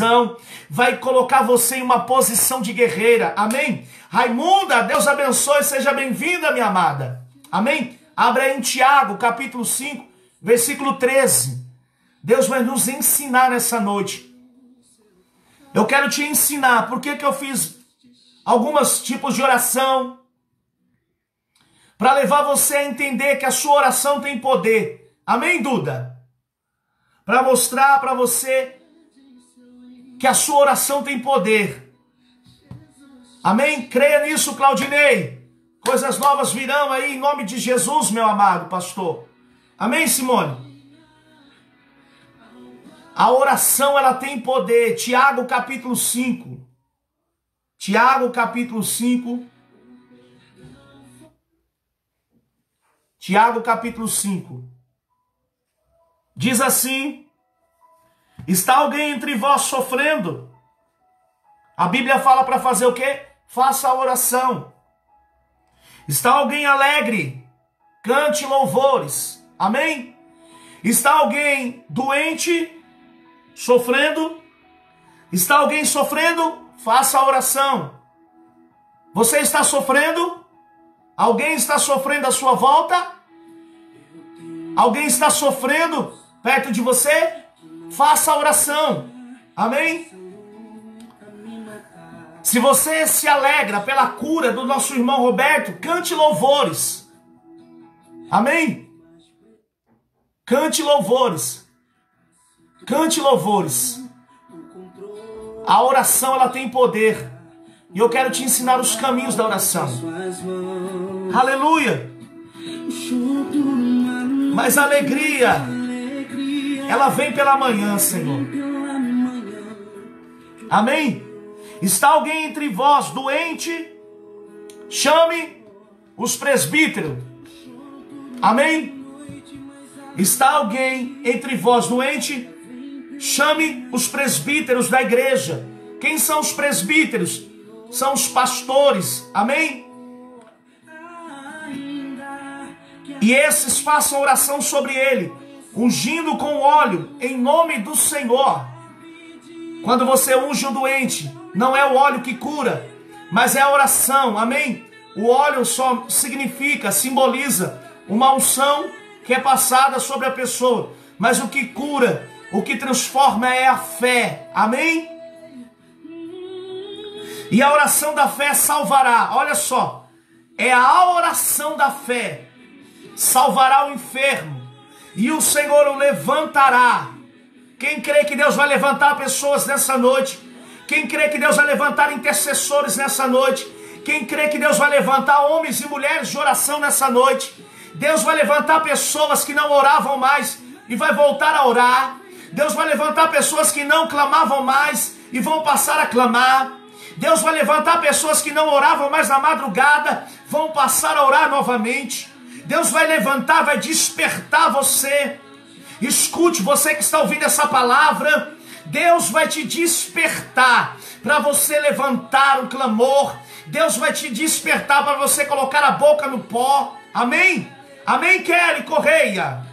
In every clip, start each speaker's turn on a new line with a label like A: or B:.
A: visão, vai colocar você em uma posição de guerreira. Amém? Raimunda, Deus abençoe, seja bem-vinda, minha amada. Amém? Abra aí em Tiago, capítulo 5, versículo 13. Deus vai nos ensinar nessa noite. Eu quero te ensinar por que eu fiz alguns tipos de oração, para levar você a entender que a sua oração tem poder. Amém, Duda? Para mostrar para você que a sua oração tem poder. Amém? Creia nisso, Claudinei. Coisas novas virão aí em nome de Jesus, meu amado pastor. Amém, Simone? A oração, ela tem poder. Tiago capítulo 5. Tiago capítulo 5. Tiago capítulo 5. Diz assim: está alguém entre vós sofrendo? A Bíblia fala para fazer o quê? Faça a oração. Está alguém alegre? Cante louvores. Amém? Está alguém doente? Sofrendo? Está alguém sofrendo? Faça a oração. Você está sofrendo? Alguém está sofrendo à sua volta? Alguém está sofrendo perto de você? Faça a oração. Amém? Se você se alegra pela cura do nosso irmão Roberto, cante louvores. Amém? Cante louvores. Cante louvores. A oração, ela tem poder. E eu quero te ensinar os caminhos da oração. Aleluia. Mas a alegria, ela vem pela manhã, Senhor. Amém? Está alguém entre vós doente? Chame os presbíteros. Amém? Está alguém entre vós doente? Chame os presbíteros da igreja. Quem são os presbíteros? São os pastores. Amém? E esses façam oração sobre ele, ungindo com óleo em nome do Senhor. Quando você unge o doente, não é o óleo que cura, mas é a oração. Amém? O óleo só significa, simboliza uma unção que é passada sobre a pessoa. Mas o que cura, o que transforma é a fé. Amém? E a oração da fé salvará. Olha só. É a oração da fé. Salvará o enfermo. E o Senhor o levantará. Quem crê que Deus vai levantar pessoas nessa noite? Quem crê que Deus vai levantar intercessores nessa noite? Quem crê que Deus vai levantar homens e mulheres de oração nessa noite? Deus vai levantar pessoas que não oravam mais e vai voltar a orar. Deus vai levantar pessoas que não clamavam mais e vão passar a clamar. Deus vai levantar pessoas que não oravam mais na madrugada, vão passar a orar novamente. Deus vai levantar, vai despertar você. Escute, você que está ouvindo essa palavra, Deus vai te despertar para você levantar um clamor. Deus vai te despertar para você colocar a boca no pó. Amém? Amém, Kelly Correia?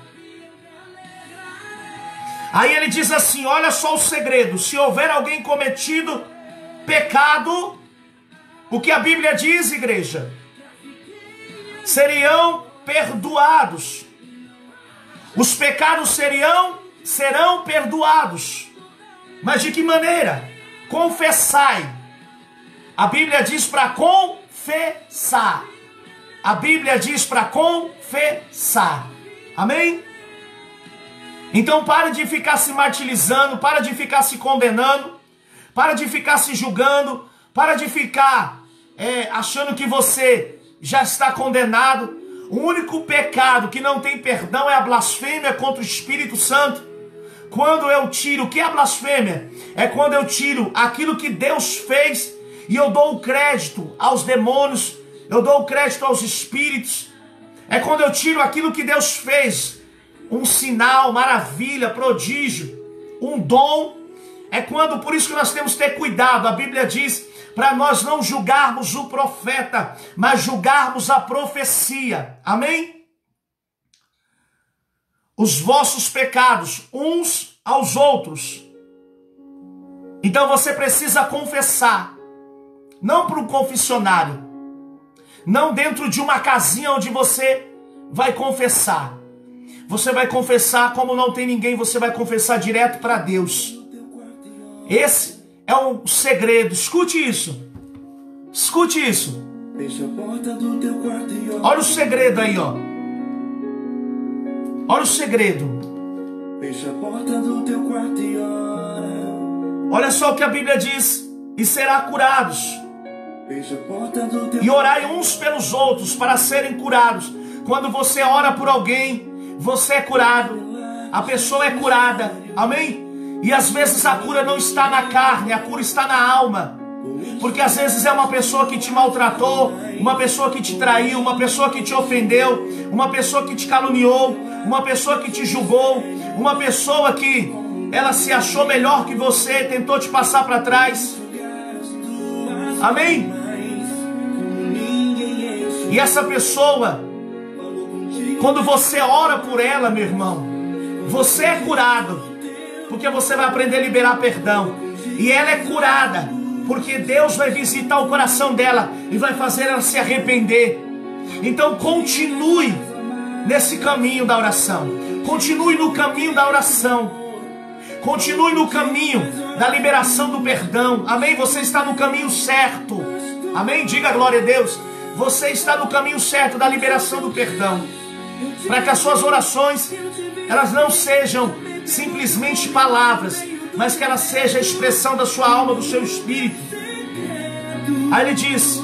A: Aí ele diz assim, olha só o segredo. Se houver alguém cometido pecado, o que a Bíblia diz, igreja? Seriam perdoados. Os pecados serão perdoados. Mas de que maneira? Confessai. A Bíblia diz para confessar. A Bíblia diz para confessar. Amém? Então pare de ficar se martirizando, para de ficar se condenando, para de ficar se julgando, para de ficar achando que você já está condenado. O único pecado que não tem perdão é a blasfêmia contra o Espírito Santo. Quando eu tiro, o que é a blasfêmia? É quando eu tiro aquilo que Deus fez e eu dou o crédito aos demônios, eu dou o crédito aos espíritos. É quando eu tiro aquilo que Deus fez, um sinal, maravilha, prodígio, um dom. É quando, por isso que nós temos que ter cuidado. A Bíblia diz para nós não julgarmos o profeta, mas julgarmos a profecia. Amém? Os vossos pecados uns aos outros. Então você precisa confessar, não para um confessionário, não dentro de uma casinha onde você vai confessar. Você vai confessar como não tem ninguém, você vai confessar direto para Deus. Esse é um segredo, escute isso. Escute isso. Olha o segredo aí, ó. Olha o segredo.
B: Fecha a porta do teu quarto e ora.
A: Olha só o que a Bíblia diz. E será curados.
B: Fecha a porta do teu
A: E orai uns pelos outros para serem curados. Quando você ora por alguém, você é curado. A pessoa é curada. Amém? E às vezes a cura não está na carne, a cura está na alma. Porque às vezes é uma pessoa que te maltratou, uma pessoa que te traiu, uma pessoa que te ofendeu, uma pessoa que te caluniou, uma pessoa que te julgou, uma pessoa que ela se achou melhor que você, tentou te passar para trás. Amém? E essa pessoa, quando você ora por ela, meu irmão, você é curado, porque você vai aprender a liberar perdão. E ela é curada, porque Deus vai visitar o coração dela e vai fazer ela se arrepender. Então continue nesse caminho da oração. Continue no caminho da oração. Continue no caminho da liberação do perdão. Amém? Você está no caminho certo. Amém? Diga glória a Deus. Você está no caminho certo da liberação do perdão. Para que as suas orações, elas não sejam simplesmente palavras, mas que ela seja a expressão da sua alma, do seu espírito. Aí ele diz: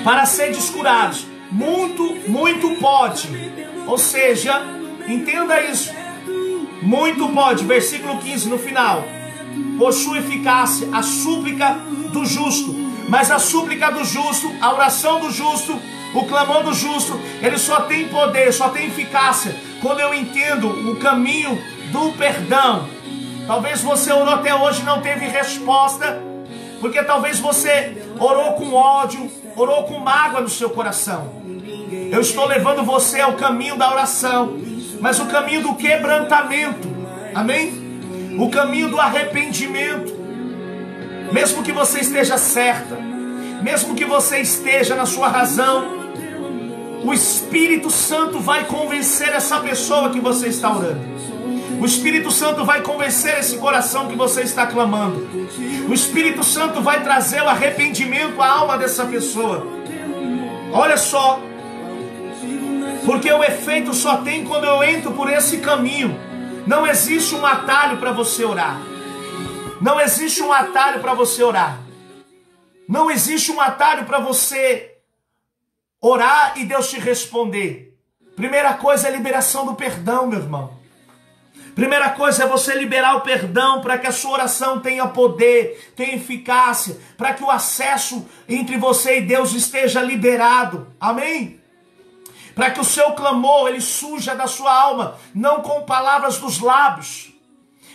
A: para seres curados, muito pode. Ou seja, entenda isso, muito pode, versículo 15 no final, possui eficácia a súplica do justo. Mas a súplica do justo, a oração do justo, o clamor do justo, ele só tem poder, só tem eficácia quando eu entendo o caminho do perdão. Talvez você orou até hoje e não teve resposta, porque talvez você orou com ódio, orou com mágoa no seu coração. Eu estou levando você ao caminho da oração, mas o caminho do quebrantamento. Amém? O caminho do arrependimento. Mesmo que você esteja certa, mesmo que você esteja na sua razão, o Espírito Santo vai convencer essa pessoa que você está orando. O Espírito Santo vai convencer esse coração que você está clamando. O Espírito Santo vai trazer o arrependimento à alma dessa pessoa. Olha só, porque o efeito só tem quando eu entro por esse caminho. Não existe um atalho para você orar. Não existe um atalho para você orar. Não existe um atalho para você orar e Deus te responder. Primeira coisa é a liberação do perdão, meu irmão. Primeira coisa é você liberar o perdão para que a sua oração tenha poder, tenha eficácia, para que o acesso entre você e Deus esteja liberado. Amém? Para que o seu clamor, ele surja da sua alma, não com palavras dos lábios.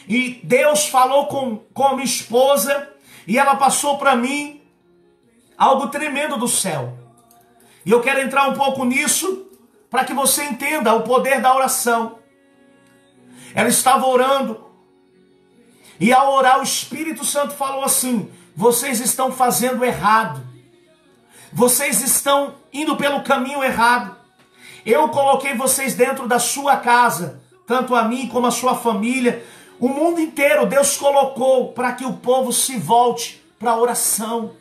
A: E Deus falou com a minha esposa e ela passou para mim algo tremendo do céu. E eu quero entrar um pouco nisso para que você entenda o poder da oração. Ela estava orando e ao orar o Espírito Santo falou assim: vocês estão fazendo errado. Vocês estão indo pelo caminho errado. Eu coloquei vocês dentro da sua casa, tanto a mim como a sua família. O mundo inteiro Deus colocou para que o povo se volte para a oração,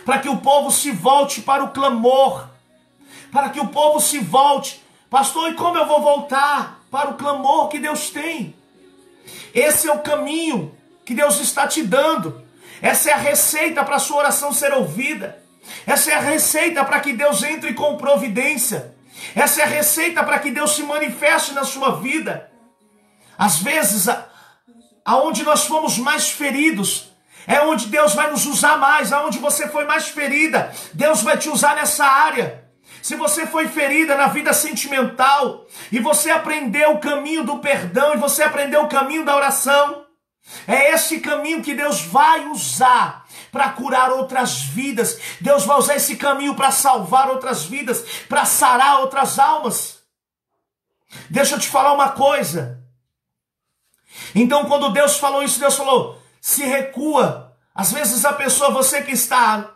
A: para que o povo se volte para o clamor, para que o povo se volte. Pastor, e como eu vou voltar para o clamor que Deus tem? Esse é o caminho que Deus está te dando. Essa é a receita para a sua oração ser ouvida. Essa é a receita para que Deus entre com providência. Essa é a receita para que Deus se manifeste na sua vida. Às vezes, aonde nós fomos mais feridos, é onde Deus vai nos usar mais. Aonde você foi mais ferida, Deus vai te usar nessa área. Se você foi ferida na vida sentimental, e você aprendeu o caminho do perdão, e você aprendeu o caminho da oração, é esse caminho que Deus vai usar para curar outras vidas. Deus vai usar esse caminho para salvar outras vidas, para sarar outras almas. Deixa eu te falar uma coisa. Então, quando Deus falou isso, Deus falou, se recua. Às vezes a pessoa, você que está,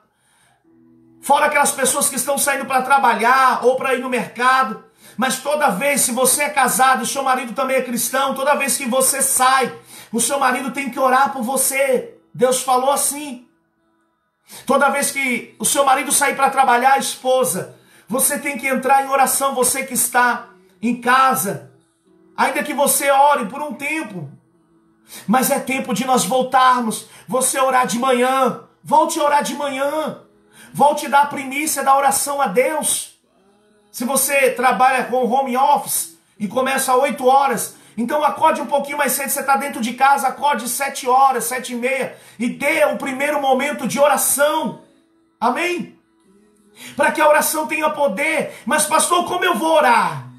A: fora aquelas pessoas que estão saindo para trabalhar ou para ir no mercado, mas toda vez, se você é casado e seu marido também é cristão, toda vez que você sai, o seu marido tem que orar por você. Deus falou assim. Toda vez que o seu marido sair para trabalhar, a esposa, você tem que entrar em oração, você que está em casa, ainda que você ore por um tempo, mas é tempo de nós voltarmos, você orar de manhã, volte a orar de manhã, volte a dar a primícia da oração a Deus. Se você trabalha com home office e começa às 8 horas, então acorde um pouquinho mais cedo, você está dentro de casa, acorde 7 horas, 7h30, e dê o primeiro momento de oração, amém? Para que a oração tenha poder. Mas pastor, como eu vou orar?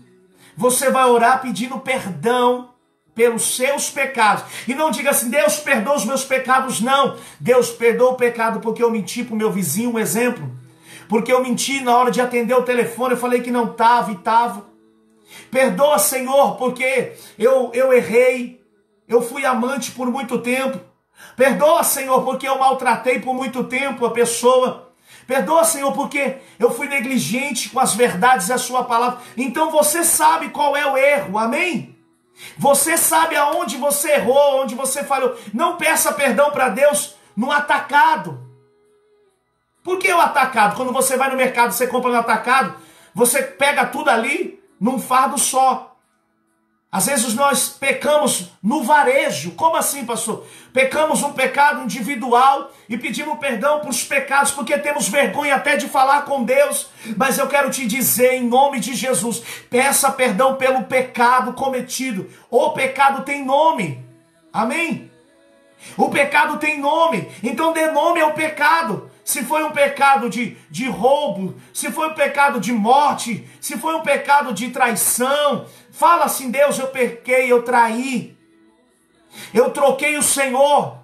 A: Você vai orar pedindo perdão pelos seus pecados. E não diga assim, Deus perdoa os meus pecados, não. Deus perdoa o pecado porque eu menti para o meu vizinho, um exemplo. Porque eu menti na hora de atender o telefone, eu falei que não estava e estava. Perdoa, Senhor, porque eu errei, eu fui amante por muito tempo. Perdoa, Senhor, porque eu maltratei por muito tempo a pessoa. Perdoa, Senhor, porque eu fui negligente com as verdades da sua palavra. Então você sabe qual é o erro, amém? Você sabe aonde você errou, onde você falhou. Não peça perdão para Deus no atacado. Por que o atacado? Quando você vai no mercado, você compra no atacado, você pega tudo ali num fardo só. Às vezes nós pecamos no varejo. Como assim, pastor? Pecamos um pecado individual e pedimos perdão por os pecados porque temos vergonha até de falar com Deus. Mas eu quero te dizer, em nome de Jesus, peça perdão pelo pecado cometido. O pecado tem nome. Amém? O pecado tem nome. Então dê nome ao pecado. Se foi um pecado de roubo, se foi um pecado de morte, se foi um pecado de traição, fala assim, Deus, eu pequei, eu traí, eu troquei o Senhor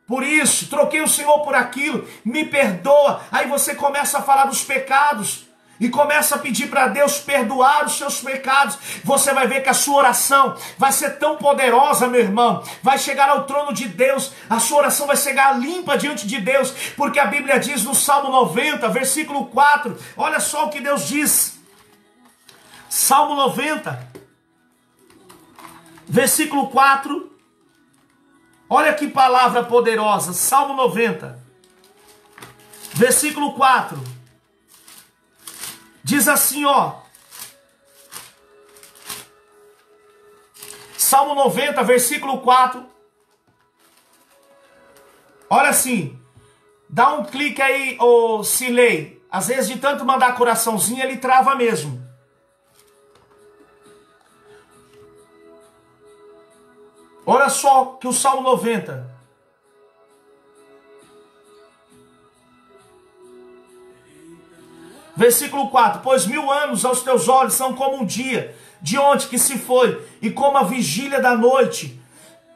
A: por isso, troquei o Senhor por aquilo, me perdoa. Aí você começa a falar dos pecados e começa a pedir para Deus perdoar os seus pecados. Você vai ver que a sua oração vai ser tão poderosa, meu irmão. Vai chegar ao trono de Deus. A sua oração vai chegar limpa diante de Deus. Porque a Bíblia diz no Salmo 90, versículo 4. Olha só o que Deus diz. Salmo 90, versículo 4. Olha que palavra poderosa. Salmo 90, versículo 4. Diz assim, ó. Salmo 90, versículo 4. Olha assim. Dá um clique aí, ô Silei. Às vezes de tanto mandar coraçãozinho, ele trava mesmo. Olha só que o Salmo 90. Versículo 4, pois 1000 anos aos teus olhos são como um dia, de ontem que se foi, e como a vigília da noite.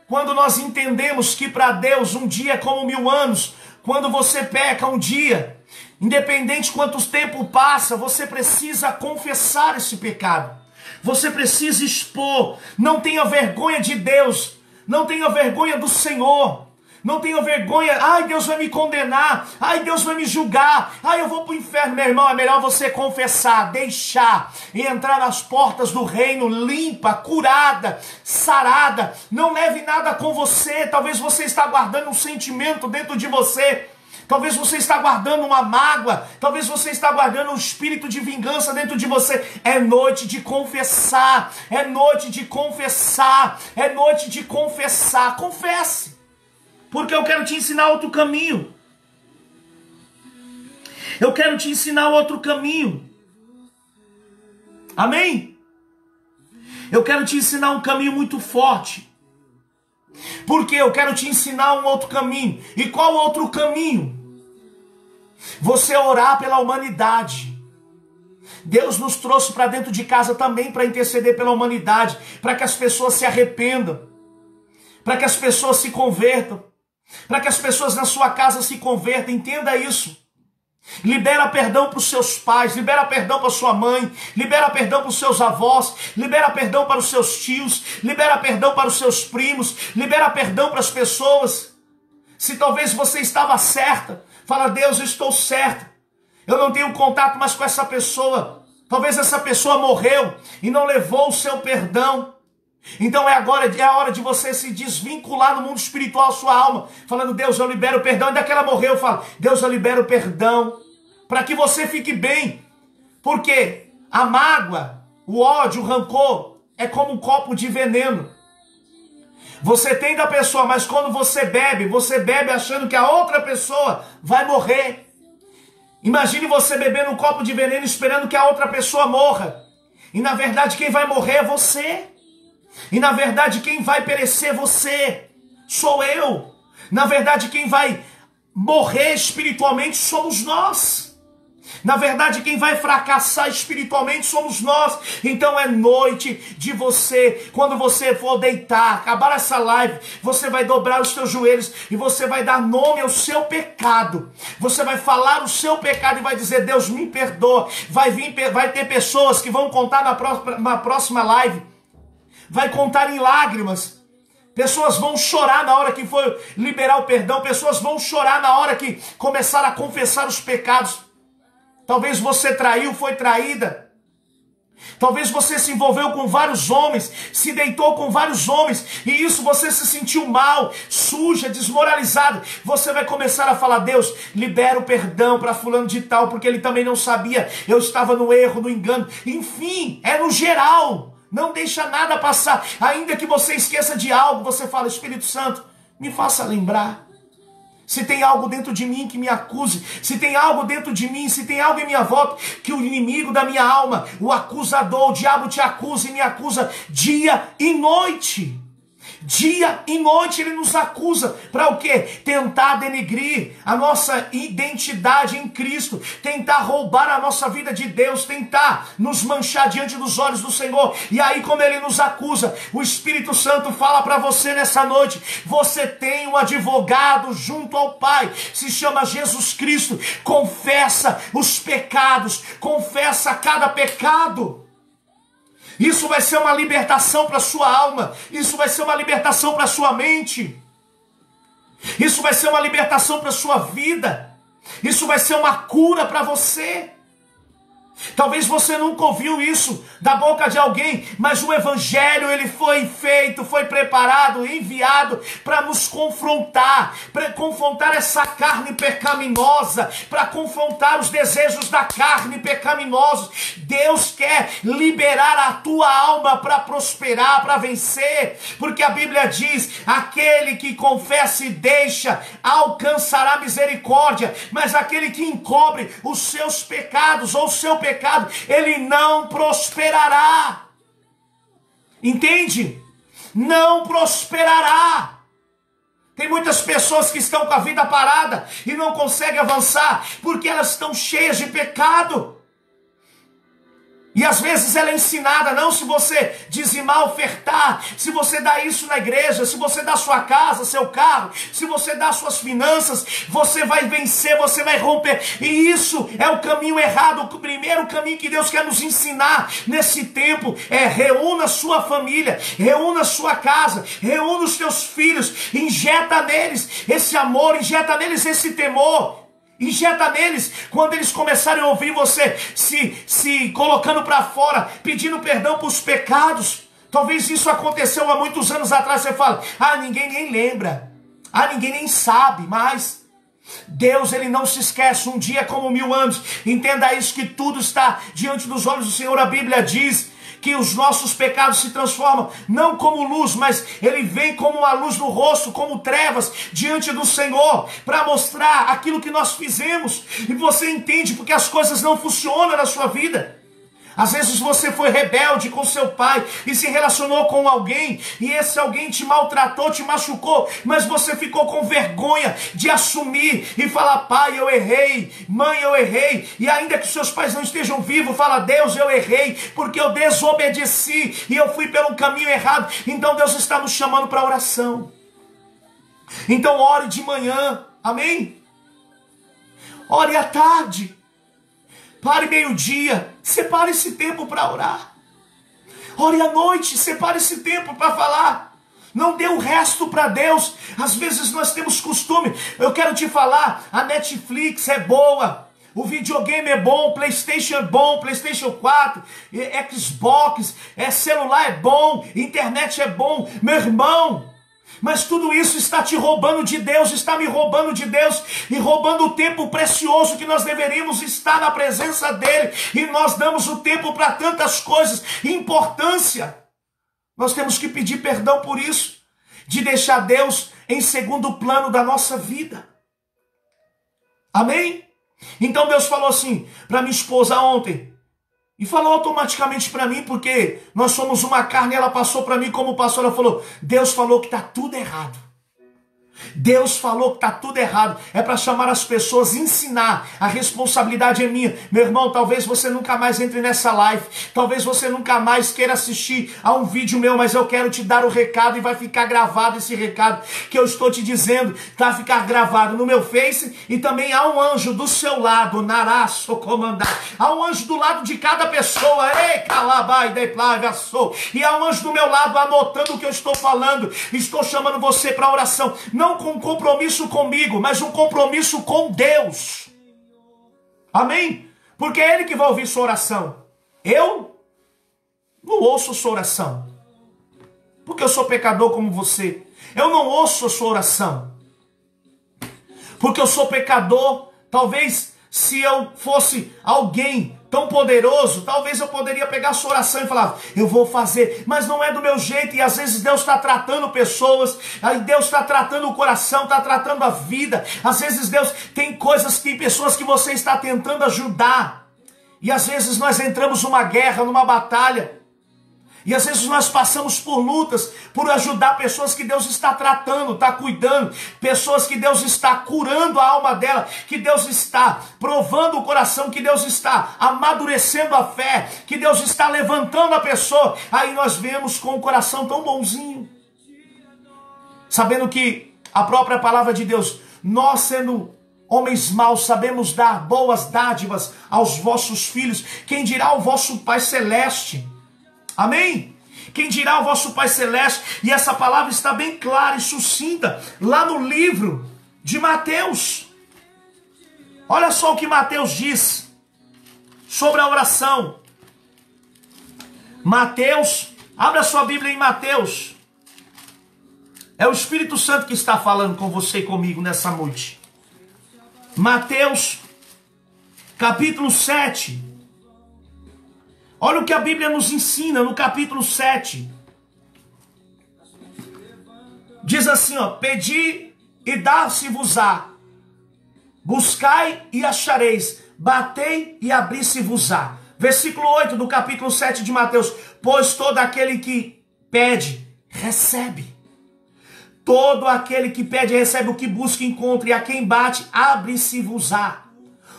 A: Quando nós entendemos que para Deus um dia é como 1000 anos, quando você peca um dia, independente quanto tempo passa, você precisa confessar esse pecado. Você precisa expor, não tenha vergonha de Deus, não tenha vergonha do Senhor. Não tenha vergonha, ai Deus vai me condenar, ai Deus vai me julgar, ai eu vou para o inferno. Meu irmão, é melhor você confessar, deixar e entrar nas portas do reino limpa, curada, sarada. Não leve nada com você. Talvez você está guardando um sentimento dentro de você, talvez você está guardando uma mágoa, talvez você está guardando um espírito de vingança dentro de você. É noite de confessar, é noite de confessar, é noite de confessar. Confesse. Porque eu quero te ensinar outro caminho. Eu quero te ensinar outro caminho. Amém? Eu quero te ensinar um caminho muito forte. Porque eu quero te ensinar um outro caminho. E qual outro caminho? Você orar pela humanidade. Deus nos trouxe para dentro de casa também para interceder pela humanidade. Para que as pessoas se arrependam. Para que as pessoas se convertam. Para que as pessoas na sua casa se convertam, entenda isso. Libera perdão para os seus pais, libera perdão para sua mãe, libera perdão para os seus avós, libera perdão para os seus tios, libera perdão para os seus primos, libera perdão para as pessoas. Se talvez você estava certa, fala: Deus, eu estou certo, eu não tenho contato mais com essa pessoa. Talvez essa pessoa morreu e não levou o seu perdão. Então é a hora de você se desvincular no mundo espiritual, a sua alma, falando: Deus, eu libero o perdão. E daquela ela morreu, fala: Deus, eu libero o perdão, para que você fique bem. Porque a mágoa, o ódio, o rancor é como um copo de veneno. Você tem da pessoa, mas quando você bebe achando que a outra pessoa vai morrer. Imagine você bebendo um copo de veneno esperando que a outra pessoa morra. E na verdade quem vai morrer é você. E na verdade quem vai perecer é você. Sou eu. Na verdade quem vai morrer espiritualmente somos nós. Na verdade quem vai fracassar espiritualmente somos nós. Então é noite de você, quando você for deitar, acabar essa live, você vai dobrar os seus joelhos e você vai dar nome ao seu pecado. Você vai falar o seu pecado e vai dizer: Deus, me perdoa. Vai ter pessoas que vão contar na próxima live, vai contar em lágrimas. Pessoas vão chorar na hora que for liberar o perdão. Pessoas vão chorar na hora que começar a confessar os pecados. Talvez você traiu, foi traída. Talvez você se envolveu com vários homens, se deitou com vários homens, e isso você se sentiu mal, suja, desmoralizado. Você vai começar a falar: Deus, libera o perdão para fulano de tal, porque ele também não sabia, eu estava no erro, no engano. Enfim, é no geral. Não deixa nada passar. Ainda que você esqueça de algo, você fala: Espírito Santo, me faça lembrar. Se tem algo dentro de mim que me acuse, se tem algo dentro de mim, se tem algo em minha volta que o inimigo da minha alma, o acusador, o diabo te acusa e me acusa dia e noite. Dia e noite ele nos acusa. Para o quê? Tentar denegrir a nossa identidade em Cristo, tentar roubar a nossa vida de Deus, tentar nos manchar diante dos olhos do Senhor. E aí, como ele nos acusa, o Espírito Santo fala para você nessa noite: você tem um advogado junto ao Pai, se chama Jesus Cristo. Confessa os pecados, confessa cada pecado. Isso vai ser uma libertação para a sua alma. Isso vai ser uma libertação para a sua mente. Isso vai ser uma libertação para a sua vida. Isso vai ser uma cura para você. Talvez você nunca ouviu isso da boca de alguém, mas o Evangelho ele foi feito, foi preparado, enviado para nos confrontar, para confrontar essa carne pecaminosa, para confrontar os desejos da carne pecaminosos. Deus quer liberar a tua alma para prosperar, para vencer, porque a Bíblia diz: aquele que confessa e deixa alcançará misericórdia, mas aquele que encobre os seus pecados ou o seu pecado, ele não prosperará. Entende? Não prosperará. Tem muitas pessoas que estão com a vida parada e não conseguem avançar porque elas estão cheias de pecado. E às vezes ela é ensinada: não, se você dizimar, ofertar, se você dá isso na igreja, se você dá sua casa, seu carro, se você dá suas finanças, você vai vencer, você vai romper. E isso é o caminho errado. O primeiro caminho que Deus quer nos ensinar nesse tempo é: reúna sua família, reúna sua casa, reúna os teus filhos, injeta neles esse amor, injeta neles esse temor. Injeta neles, quando eles começarem a ouvir você se colocando para fora, pedindo perdão por os pecados. Talvez isso aconteceu há muitos anos atrás. Você fala: ah, ninguém nem lembra, ah, ninguém nem sabe. Mas Deus, ele não se esquece. Um dia como 1000 anos. Entenda isso, que tudo está diante dos olhos do Senhor. A Bíblia diz que os nossos pecados se transformam não como luz, mas ele vem como uma luz no rosto, como trevas diante do Senhor, para mostrar aquilo que nós fizemos. E você entende porque as coisas não funcionam na sua vida. Às vezes você foi rebelde com seu pai e se relacionou com alguém, e esse alguém te maltratou, te machucou, mas você ficou com vergonha de assumir e falar: pai, eu errei, mãe, eu errei. E ainda que seus pais não estejam vivos, fala: Deus, eu errei, porque eu desobedeci e eu fui pelo caminho errado. Então Deus está nos chamando para oração. Então ore de manhã, amém? ore à tarde, pare meio-dia, separe esse tempo para orar. Ore à noite, separe esse tempo para falar. Não dê o resto para Deus. Às vezes nós temos costume. Eu quero te falar, a Netflix é boa, o videogame é bom, PlayStation é bom, PlayStation 4, Xbox, celular é bom, internet é bom, meu irmão. Mas tudo isso está te roubando de Deus, está me roubando de Deus e roubando o tempo precioso que nós deveríamos estar na presença dEle. E nós damos o tempo para tantas coisas, importância. Nós temos que pedir perdão por isso, de deixar Deus em segundo plano da nossa vida. Amém? Então Deus falou assim para minha esposa ontem, e falou automaticamente para mim, porque nós somos uma carne, ela passou para mim como pastor, ela falou, Deus falou que está tudo errado. Deus falou que está tudo errado. É para chamar as pessoas, ensinar. A responsabilidade é minha. Meu irmão, talvez você nunca mais entre nessa live. Talvez você nunca mais queira assistir a um vídeo meu. Mas eu quero te dar o recado. E vai ficar gravado esse recado que eu estou te dizendo. Vai ficar gravado no meu Face. E também há um anjo do seu lado. Naraço comandar. Há um anjo do lado de cada pessoa. Ei, calabai, deplávia, sou. E há um anjo do meu lado anotando o que eu estou falando. Estou chamando você para oração. Não com um compromisso comigo, mas um compromisso com Deus. Amém? Porque é Ele que vai ouvir sua oração. Eu não ouço sua oração. Porque eu sou pecador como você. Eu não ouço a sua oração. Porque eu sou pecador. Talvez se eu fosse alguém tão poderoso, talvez eu poderia pegar a sua oração e falar, eu vou fazer, mas não é do meu jeito. E às vezes Deus está tratando pessoas, aí Deus está tratando o coração, está tratando a vida. Às vezes Deus tem coisas, tem pessoas que você está tentando ajudar, e às vezes nós entramos numa guerra, numa batalha, e às vezes nós passamos por lutas, por ajudar pessoas que Deus está tratando, está cuidando, pessoas que Deus está curando a alma dela, que Deus está provando o coração, que Deus está amadurecendo a fé, que Deus está levantando a pessoa. Aí nós vemos com o coração tão bonzinho, sabendo que a própria palavra de Deus, nós sendo homens maus, sabemos dar boas dádivas aos vossos filhos, quem dirá o vosso Pai Celeste? Amém? Quem dirá o vosso Pai Celeste? E essa palavra está bem clara e sucinta lá no livro de Mateus. Olha só o que Mateus diz sobre a oração. Mateus, abra a sua Bíblia em Mateus. É o Espírito Santo que está falando com você e comigo nessa noite. Mateus, capítulo 7. Olha o que a Bíblia nos ensina no capítulo 7. Diz assim, ó, pedi e dar-se-vos-á, buscai e achareis, batei e abri-se-vos-á. Versículo 8 do capítulo 7 de Mateus, pois todo aquele que pede, recebe. Todo aquele que pede, recebe, o que busca, encontra, e a quem bate, abre-se-vos-á.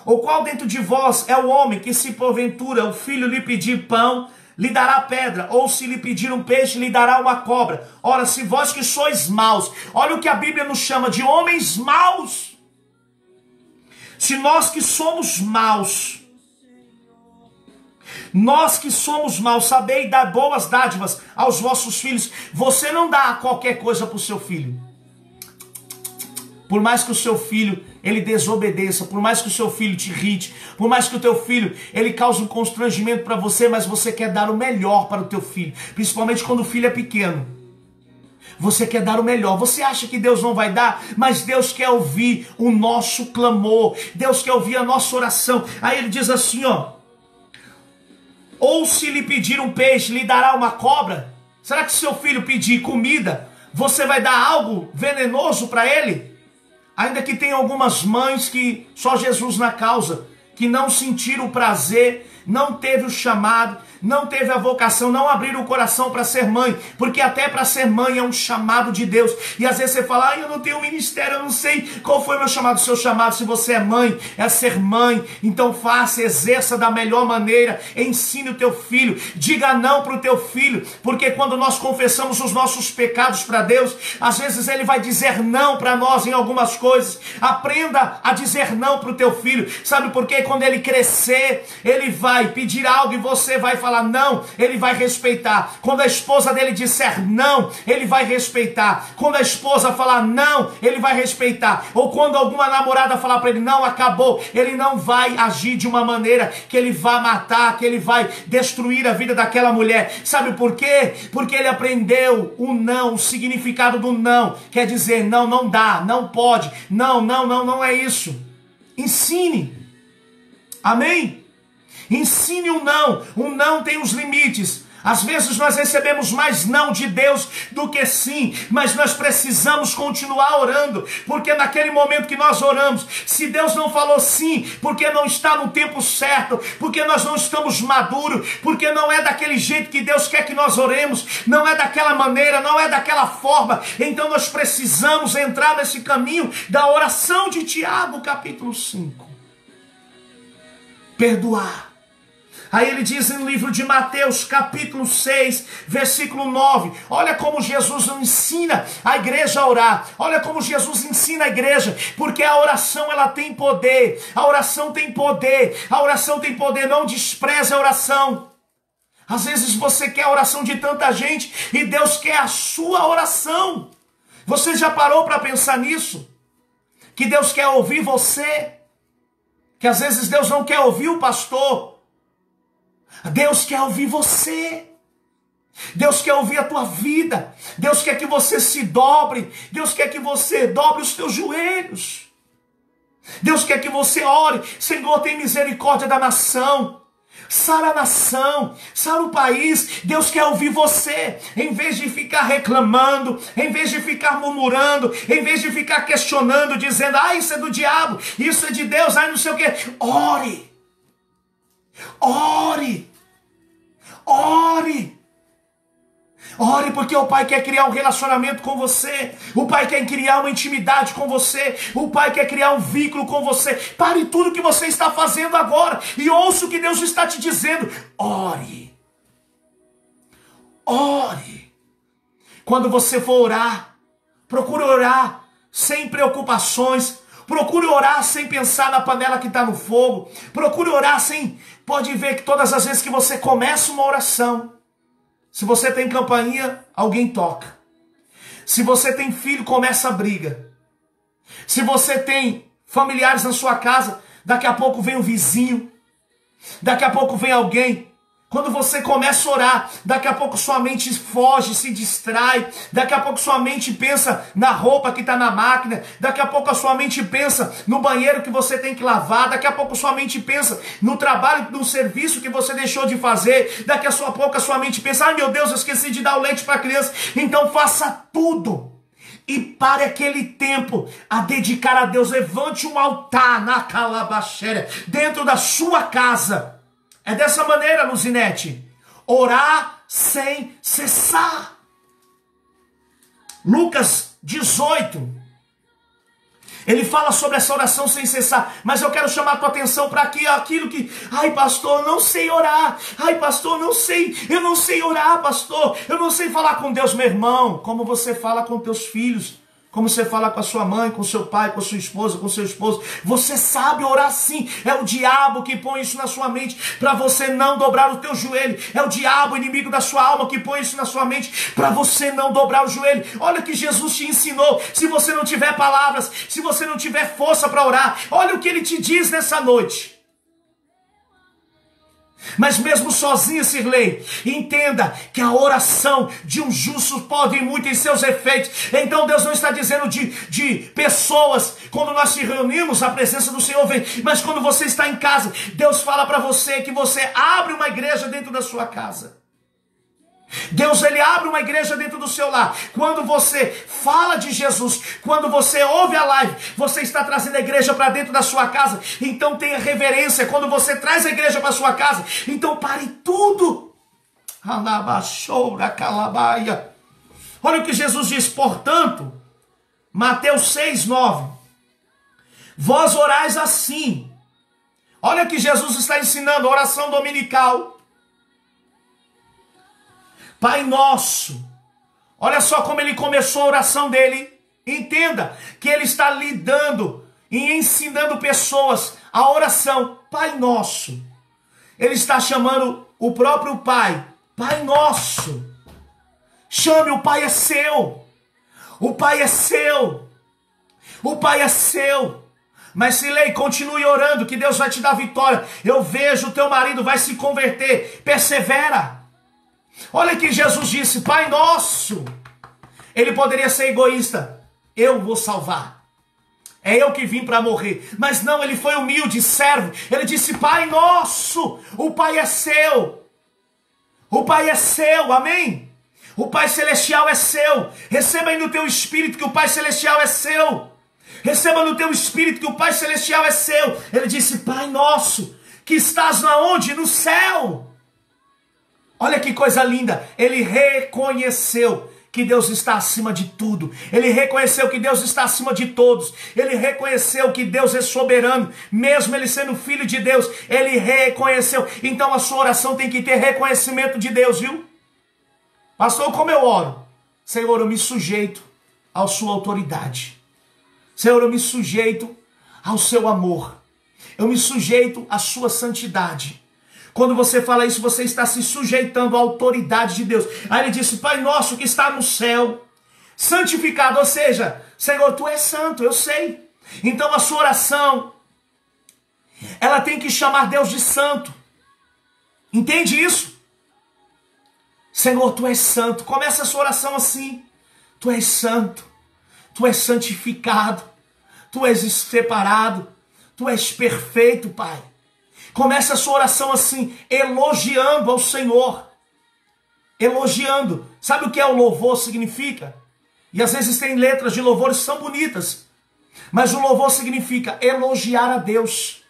A: Ou qual dentro de vós é o homem que, se porventura o filho lhe pedir pão, lhe dará pedra? Ou se lhe pedir um peixe, lhe dará uma cobra? Ora, se vós que sois maus, olha o que a Bíblia nos chama de homens maus. Se nós que somos maus, sabei dar boas dádivas aos vossos filhos, você não dá qualquer coisa para o seu filho. Por mais que o seu filho, ele desobedeça, por mais que o seu filho te irrite, por mais que o teu filho, ele cause um constrangimento para você, mas você quer dar o melhor para o teu filho, principalmente quando o filho é pequeno. Você quer dar o melhor. Você acha que Deus não vai dar? Mas Deus quer ouvir o nosso clamor. Deus quer ouvir a nossa oração. Aí ele diz assim, ó, ou se lhe pedir um peixe, lhe dará uma cobra? Será que se seu filho pedir comida, você vai dar algo venenoso para ele? Ainda que tenha algumas mães que só Jesus na causa, que não sentiram o prazer, não teve o chamado, não teve a vocação, não abriram o coração para ser mãe, porque até para ser mãe é um chamado de Deus. E às vezes você fala, eu não tenho ministério, eu não sei qual foi o meu chamado. O seu chamado, se você é mãe, é ser mãe. Então faça, exerça da melhor maneira, ensine o teu filho, diga não para o teu filho, porque quando nós confessamos os nossos pecados para Deus, às vezes Ele vai dizer não para nós em algumas coisas. Aprenda a dizer não para o teu filho. Sabe por quê? Quando ele crescer, ele vai pedir algo e você vai falar não, ele vai respeitar. Quando a esposa dele disser não, ele vai respeitar. Quando a esposa falar não, ele vai respeitar. Ou quando alguma namorada falar para ele não, acabou, ele não vai agir de uma maneira que ele vai matar, que ele vai destruir a vida daquela mulher. Sabe por quê? Porque ele aprendeu o não, o significado do não. Quer dizer, não, não dá, não pode, não é isso. Ensine. Amém? Ensine o não tem os limites. Às vezes nós recebemos mais não de Deus do que sim, mas nós precisamos continuar orando, porque naquele momento que nós oramos, se Deus não falou sim, porque não está no tempo certo, porque nós não estamos maduros, porque não é daquele jeito que Deus quer que nós oremos, não é daquela maneira, não é daquela forma, então nós precisamos entrar nesse caminho da oração de Tiago, capítulo 5. Perdoar. Aí ele diz no livro de Mateus, capítulo 6, versículo 9. Olha como Jesus ensina a igreja a orar. Olha como Jesus ensina a igreja. Porque a oração, ela tem poder. A oração tem poder. A oração tem poder. Não despreze a oração. Às vezes você quer a oração de tanta gente e Deus quer a sua oração. Você já parou para pensar nisso? Que Deus quer ouvir você? Que às vezes Deus não quer ouvir o pastor. Deus quer ouvir você. Deus quer ouvir a tua vida. Deus quer que você se dobre. Deus quer que você dobre os teus joelhos. Deus quer que você ore. Senhor, tem misericórdia da nação. Sara a nação, sara o país. Deus quer ouvir você. Em vez de ficar reclamando, em vez de ficar murmurando, em vez de ficar questionando, dizendo, isso é do diabo, isso é de Deus, não sei o que. Ore. Ore. Ore. Ore, porque o Pai quer criar um relacionamento com você. O Pai quer criar uma intimidade com você. O Pai quer criar um vínculo com você. Pare tudo que você está fazendo agora e ouça o que Deus está te dizendo. Ore. Ore. Quando você for orar, procure orar sem preocupações. Procure orar sem pensar na panela que está no fogo. Procure orar sem... Pode ver que todas as vezes que você começa uma oração, se você tem campainha, alguém toca. Se você tem filho, começa a briga. Se você tem familiares na sua casa, daqui a pouco vem um vizinho. Daqui a pouco vem alguém. Quando você começa a orar, daqui a pouco sua mente foge, se distrai. Daqui a pouco sua mente pensa na roupa que está na máquina. Daqui a pouco a sua mente pensa no banheiro que você tem que lavar. Daqui a pouco sua mente pensa no trabalho, no serviço que você deixou de fazer. Daqui a pouco a sua mente pensa, meu Deus, eu esqueci de dar o leite para a criança. Então faça tudo. E pare aquele tempo a dedicar a Deus. Levante um altar na calabaxéria, dentro da sua casa. É dessa maneira, Luzinete. Orar sem cessar. Lucas 18. Ele fala sobre essa oração sem cessar. Mas eu quero chamar a tua atenção para aquilo que... Ai, pastor, eu não sei orar. Ai, pastor, eu não sei orar, pastor. Eu não sei falar com Deus, meu irmão. Como você fala com teus filhos. Como você fala com a sua mãe, com seu pai, com a sua esposa, com seu esposo. Você sabe orar sim. É o diabo que põe isso na sua mente para você não dobrar o teu joelho. É o diabo, inimigo da sua alma, que põe isso na sua mente para você não dobrar o joelho. Olha o que Jesus te ensinou. Se você não tiver palavras, se você não tiver força para orar, olha o que ele te diz nessa noite. Mas mesmo sozinho, Sirlei, entenda que a oração de um justo pode ir muito em seus efeitos. Então Deus não está dizendo de pessoas, quando nós se reunimos, a presença do Senhor vem. Mas quando você está em casa, Deus fala para você que você abre uma igreja dentro da sua casa. Deus, ele abre uma igreja dentro do seu lar. Quando você fala de Jesus, quando você ouve a live, você está trazendo a igreja para dentro da sua casa. Então tenha reverência. Quando você traz a igreja para sua casa, então pare tudo. Olha o que Jesus diz, portanto, Mateus 6:9. Vós orais assim. Olha o que Jesus está ensinando, oração dominical. Pai nosso. Olha só como ele começou a oração dele. Entenda que ele está lidando e ensinando pessoas a oração. Pai nosso. Ele está chamando o próprio Pai. Pai nosso. Chame, o Pai é seu. O Pai é seu. O Pai é seu. Mas Silei, continue orando que Deus vai te dar vitória. Eu vejo o teu marido vai se converter. Persevera. Olha que Jesus disse, Pai nosso. Ele poderia ser egoísta. Eu vou salvar. É eu que vim para morrer. Mas não, ele foi humilde, servo. Ele disse, Pai nosso. O Pai é seu. O Pai é seu, amém? O Pai Celestial é seu. Receba aí no teu espírito que o Pai Celestial é seu. Receba no teu espírito que o Pai Celestial é seu. Ele disse, Pai nosso, que estás na onde? No céu. Olha que coisa linda. Ele reconheceu que Deus está acima de tudo. Ele reconheceu que Deus está acima de todos. Ele reconheceu que Deus é soberano. Mesmo ele sendo filho de Deus, ele reconheceu. Então a sua oração tem que ter reconhecimento de Deus, viu? Pastor, como eu oro? Senhor, eu me sujeito à sua autoridade. Senhor, eu me sujeito ao seu amor. Eu me sujeito à sua santidade. Quando você fala isso, você está se sujeitando à autoridade de Deus. Aí ele disse, Pai nosso que está no céu, santificado. Ou seja, Senhor, tu és santo, eu sei. Então a sua oração, ela tem que chamar Deus de santo. Entende isso? Senhor, tu és santo. Começa a sua oração assim. Tu és santo. Tu és santificado. Tu és separado. Tu és perfeito, Pai. Começa a sua oração assim, elogiando ao Senhor. Elogiando. Sabe o que é o louvor significa? E às vezes tem letras de louvores que são bonitas. Mas o louvor significa elogiar a Deus.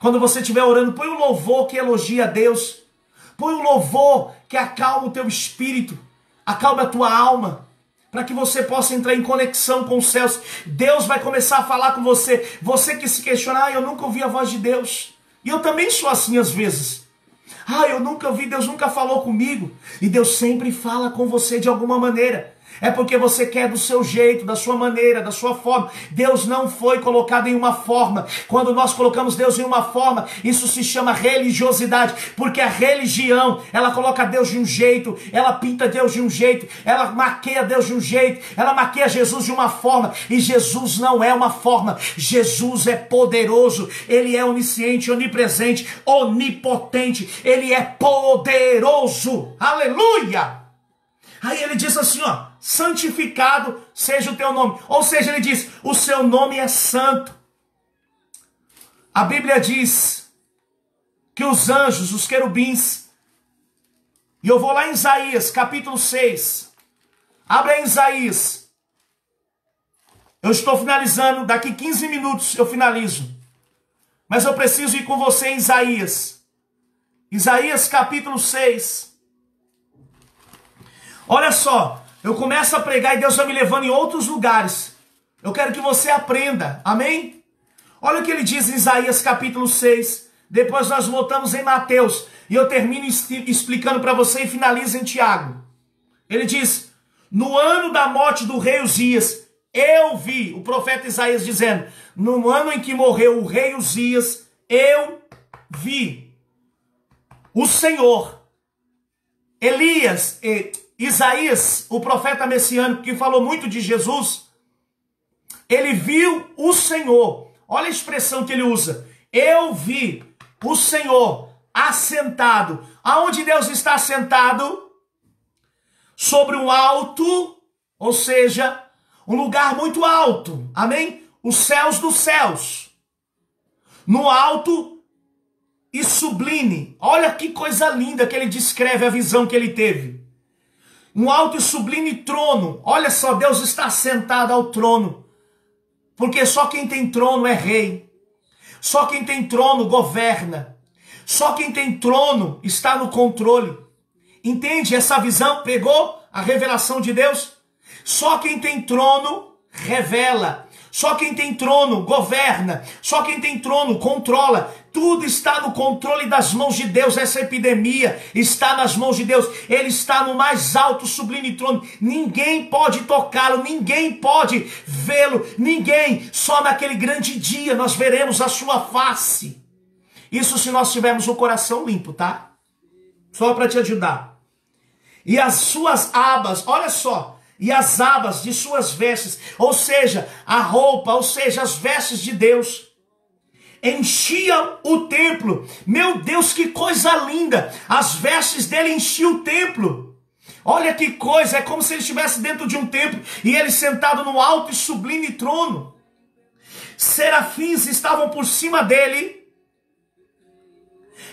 A: Quando você estiver orando, põe um louvor que elogia a Deus. Põe um louvor que acalma o teu espírito. Acalma a tua alma. Para que você possa entrar em conexão com os céus. Deus vai começar a falar com você. Você que se questiona, eu nunca ouvi a voz de Deus. E eu também sou assim às vezes. Eu nunca ouvi, Deus nunca falou comigo. E Deus sempre fala com você de alguma maneira. É porque você quer do seu jeito, da sua maneira, da sua forma. Deus não foi colocado em uma forma. Quando nós colocamos Deus em uma forma, isso se chama religiosidade. Porque a religião, ela coloca Deus de um jeito, ela pinta Deus de um jeito, ela maqueia Deus de um jeito, ela maqueia Jesus de uma forma. E Jesus não é uma forma. Jesus é poderoso. Ele é onisciente, onipresente, onipotente. Ele é poderoso. Aleluia! Aí ele diz assim, santificado seja o teu nome. Ou seja, ele diz, o seu nome é santo. A Bíblia diz que os anjos, os querubins, e eu vou lá em Isaías, capítulo 6. Abre aí Isaías. Eu estou finalizando, daqui 15 minutos eu finalizo. Mas eu preciso ir com você em Isaías. Isaías, capítulo 6. Olha só, eu começo a pregar e Deus vai me levando em outros lugares. Eu quero que você aprenda, amém? Olha o que ele diz em Isaías capítulo 6. Depois nós voltamos em Mateus. E eu termino explicando para você e finalizo em Tiago. Ele diz, no ano da morte do rei Uzias, eu vi, o profeta Isaías dizendo, no ano em que morreu o rei Uzias, eu vi o Senhor, Isaías, o profeta messiânico que falou muito de Jesus, ele viu o Senhor. Olha a expressão que ele usa. Eu vi o Senhor assentado. Aonde Deus está assentado? Sobre um alto, ou seja, um lugar muito alto. Amém? Os céus dos céus. No alto e sublime. Olha que coisa linda que ele descreve a visão que ele teve. Um alto e sublime trono. Olha só, Deus está sentado ao trono. Porque só quem tem trono é rei. Só quem tem trono governa. Só quem tem trono está no controle. Entende essa visão? Pegou a revelação de Deus? Só quem tem trono revela. Só quem tem trono governa. Só quem tem trono controla. Tudo está no controle das mãos de Deus. Essa epidemia está nas mãos de Deus. Ele está no mais alto, sublime trono. Ninguém pode tocá-lo. Ninguém pode vê-lo. Ninguém. Só naquele grande dia nós veremos a sua face. Isso se nós tivermos o coração limpo, tá? Só para te ajudar. E as suas abas, olha só. E as abas de suas vestes, ou seja, a roupa, ou seja, as vestes de Deus, enchiam o templo. Meu Deus, que coisa linda! As vestes dele enchiam o templo. Olha que coisa, é como se ele estivesse dentro de um templo e ele sentado no alto e sublime trono. Serafins estavam por cima dele.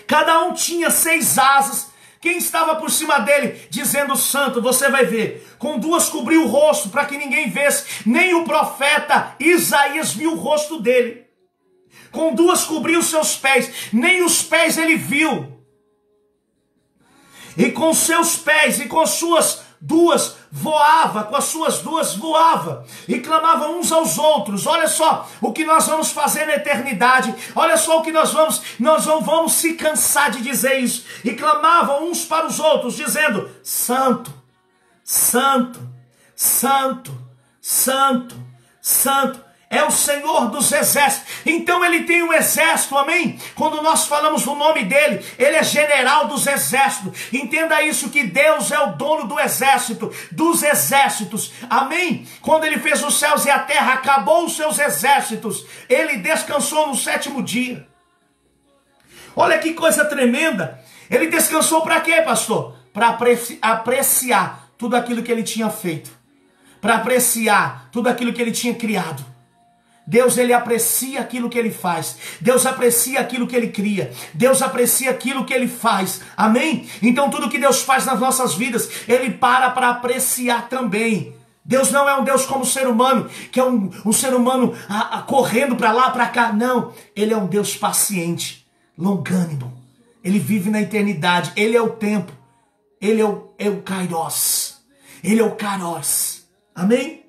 A: Cada um tinha 6 asas. Quem estava por cima dele, dizendo santo, você vai ver, com 2 cobriu o rosto, para que ninguém visse, nem o profeta Isaías viu o rosto dele. Com 2 cobriu seus pés, nem os pés ele viu. E com seus pés e com suas 2 voava, com as suas 2 voava, e clamava uns aos outros. Olha só o que nós vamos fazer na eternidade, olha só o que nós não vamos se cansar de dizer isso. E clamavam uns para os outros, dizendo, santo, santo, santo, santo, santo, é o Senhor dos exércitos. Então ele tem um exército, amém? Quando nós falamos o nome dele, ele é general dos exércitos. Entenda isso, que Deus é o dono do exército, dos exércitos, amém? Quando ele fez os céus e a terra, acabou os seus exércitos, ele descansou no 7º dia. Olha que coisa tremenda. Ele descansou para quê, pastor? Para apreciar tudo aquilo que ele tinha feito, para apreciar tudo aquilo que ele tinha criado. Deus, ele aprecia aquilo que ele faz. Deus aprecia aquilo que ele cria. Deus aprecia aquilo que ele faz. Amém? Então tudo que Deus faz nas nossas vidas, ele para apreciar também. Deus não é um Deus como o ser humano, que é um ser humano correndo para lá, para cá. Não, ele é um Deus paciente, longânimo. Ele vive na eternidade. Ele é o tempo. Ele é o Kairos. Ele é o Kairos. Amém?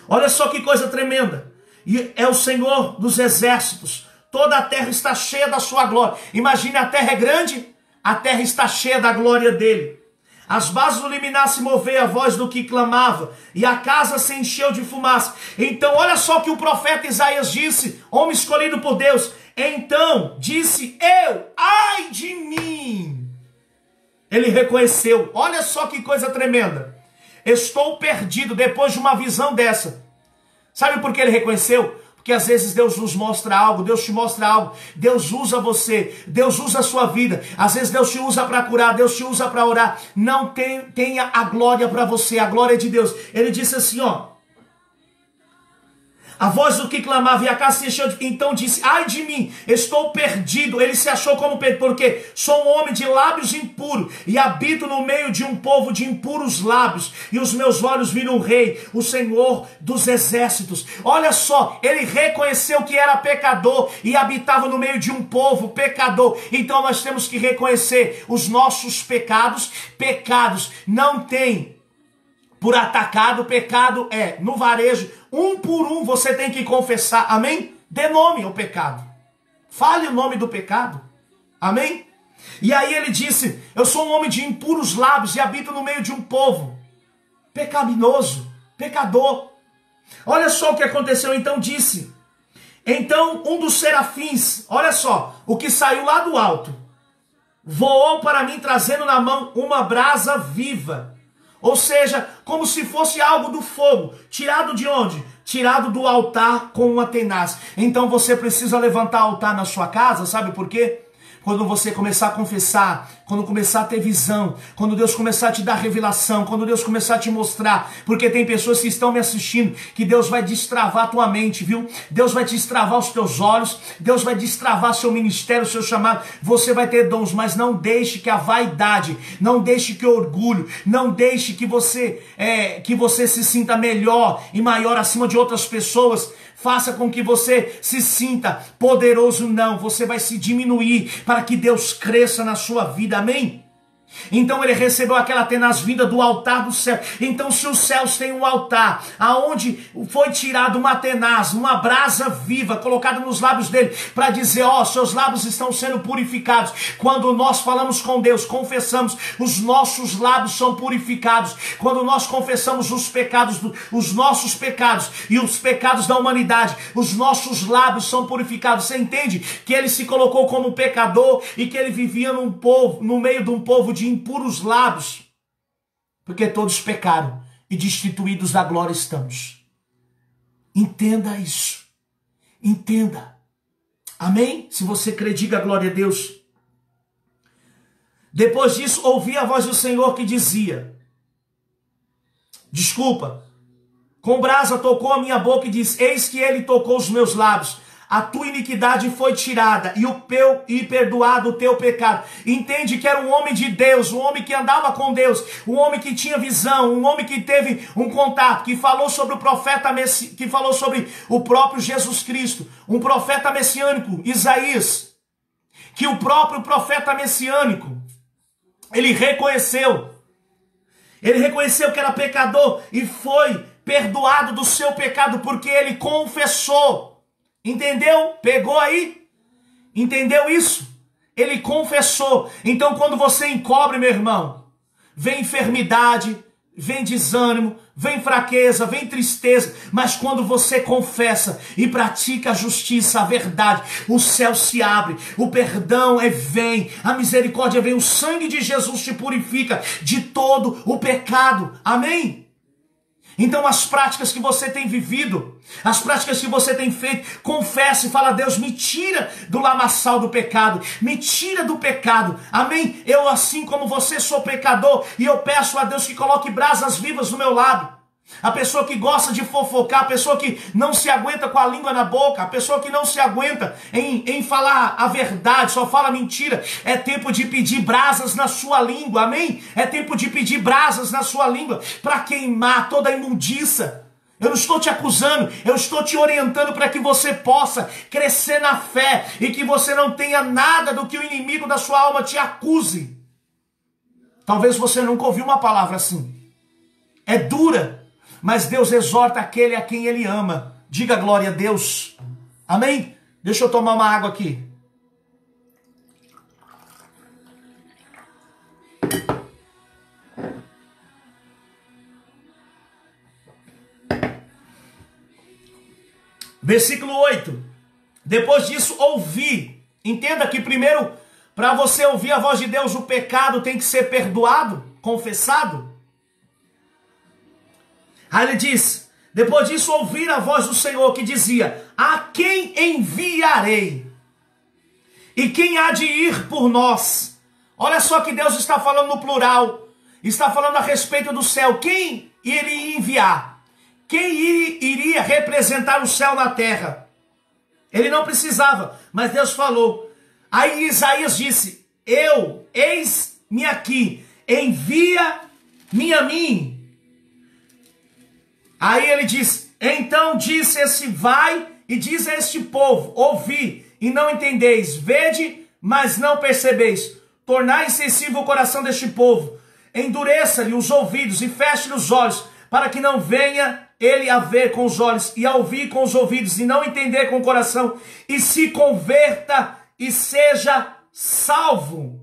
A: Olha só que coisa tremenda. E é o Senhor dos exércitos. Toda a terra está cheia da sua glória. Imagine, a terra é grande, a terra está cheia da glória dele. As bases do liminar se moveram a voz do que clamava, e a casa se encheu de fumaça. Então olha só o que o profeta Isaías disse, homem escolhido por Deus. Então disse eu, ai de mim. Ele reconheceu, olha só que coisa tremenda. Estou perdido depois de uma visão dessa. Sabe por que ele reconheceu? Porque às vezes Deus nos mostra algo, Deus te mostra algo, Deus usa você, Deus usa a sua vida. Às vezes Deus te usa para curar, Deus te usa para orar. Não tenha a glória para você, a glória é de Deus. Ele disse assim, ó. A voz do que clamava e a casa se encheu de... Então disse, ai de mim, estou perdido. Ele se achou como perdido, porque sou um homem de lábios impuros e habito no meio de um povo de impuros lábios. E os meus olhos viram o rei, o Senhor dos exércitos. Olha só, ele reconheceu que era pecador e habitava no meio de um povo pecador. Então nós temos que reconhecer os nossos pecados. Pecados não tem por atacado, pecado é no varejo, um por um você tem que confessar, amém? Dê nome ao pecado, fale o nome do pecado, amém? E aí ele disse, eu sou um homem de impuros lábios e habito no meio de um povo pecaminoso, pecador. Olha só o que aconteceu, então disse, então um dos serafins, olha só, o que saiu lá do alto, voou para mim trazendo na mão uma brasa viva. Ou seja, como se fosse algo do fogo. Tirado de onde? Tirado do altar com uma tenaz. Então você precisa levantar altar na sua casa, sabe por quê? Quando você começar a confessar, quando começar a ter visão, quando Deus começar a te dar revelação, quando Deus começar a te mostrar, porque tem pessoas que estão me assistindo, que Deus vai destravar a tua mente, viu? Deus vai destravar os teus olhos, Deus vai destravar seu ministério, seu chamado. Você vai ter dons, mas não deixe que a vaidade, não deixe que o orgulho, não deixe que você se sinta melhor e maior acima de outras pessoas, faça com que você se sinta poderoso. Não, você vai se diminuir para que Deus cresça na sua vida, amém? Então ele recebeu aquela tenaz-vinda do altar do céu. Então se os céus têm um altar, aonde foi tirado uma tenaz, uma brasa viva, colocada nos lábios dele, para dizer, ó, seus lábios estão sendo purificados. Quando nós falamos com Deus, confessamos, os nossos lábios são purificados. Quando nós confessamos os pecados, os nossos pecados e os pecados da humanidade, os nossos lábios são purificados. Você entende que ele se colocou como pecador e que ele vivia no meio de um povo de impuros lábios, porque todos pecaram e destituídos da glória estamos. Entenda isso, entenda, amém? Se você crê, diga glória a Deus. Depois disso, ouvi a voz do Senhor que dizia, com brasa tocou a minha boca e disse, eis que ele tocou os meus lábios. A tua iniquidade foi tirada e perdoado o teu pecado. Entende que era um homem de Deus, um homem que andava com Deus, um homem que tinha visão, um homem que teve um contato, que falou sobre o profeta, que falou sobre o próprio Jesus Cristo, um profeta messiânico, Isaías, que o próprio profeta messiânico, ele reconheceu que era pecador e foi perdoado do seu pecado porque ele confessou. Entendeu? Pegou aí? Entendeu isso? Ele confessou. Então quando você encobre, meu irmão, vem enfermidade, vem desânimo, vem fraqueza, vem tristeza, mas quando você confessa e pratica a justiça, a verdade, o céu se abre, o perdão vem, a misericórdia vem, o sangue de Jesus te purifica de todo o pecado. Amém? Então as práticas que você tem vivido, as práticas que você tem feito, confesse e fala, Deus, me tira do lamaçal do pecado, me tira do pecado, amém? Eu, assim como você, sou pecador, e eu peço a Deus que coloque brasas vivas no meu lado. A pessoa que gosta de fofocar, a pessoa que não se aguenta com a língua na boca, a pessoa que não se aguenta em falar a verdade, só fala mentira, é tempo de pedir brasas na sua língua, amém? É tempo de pedir brasas na sua língua para queimar toda a imundícia. Eu não estou te acusando, eu estou te orientando para que você possa crescer na fé e que você não tenha nada do que o inimigo da sua alma te acuse. Talvez você nunca ouviu uma palavra assim. É dura. Mas Deus exorta aquele a quem Ele ama. Diga glória a Deus. Amém? Deixa eu tomar uma água aqui. Versículo 8. Depois disso, ouvi. Entenda que primeiro, para você ouvir a voz de Deus, o pecado tem que ser perdoado, confessado. Aí ele diz, depois disso ouvir a voz do Senhor que dizia, a quem enviarei? E quem há de ir por nós? Olha só que Deus está falando no plural, está falando a respeito do céu. Quem iria enviar? Quem iria representar o céu na terra? Ele não precisava, mas Deus falou. Aí Isaías disse, eis-me aqui, envia-me a mim. Aí ele diz, então disse esse vai e diz a este povo, ouvi e não entendeis, vede, mas não percebeis, tornai insensível o coração deste povo, endureça-lhe os ouvidos e feche-lhe os olhos, para que não venha ele a ver com os olhos e a ouvir com os ouvidos e não entender com o coração e se converta e seja salvo.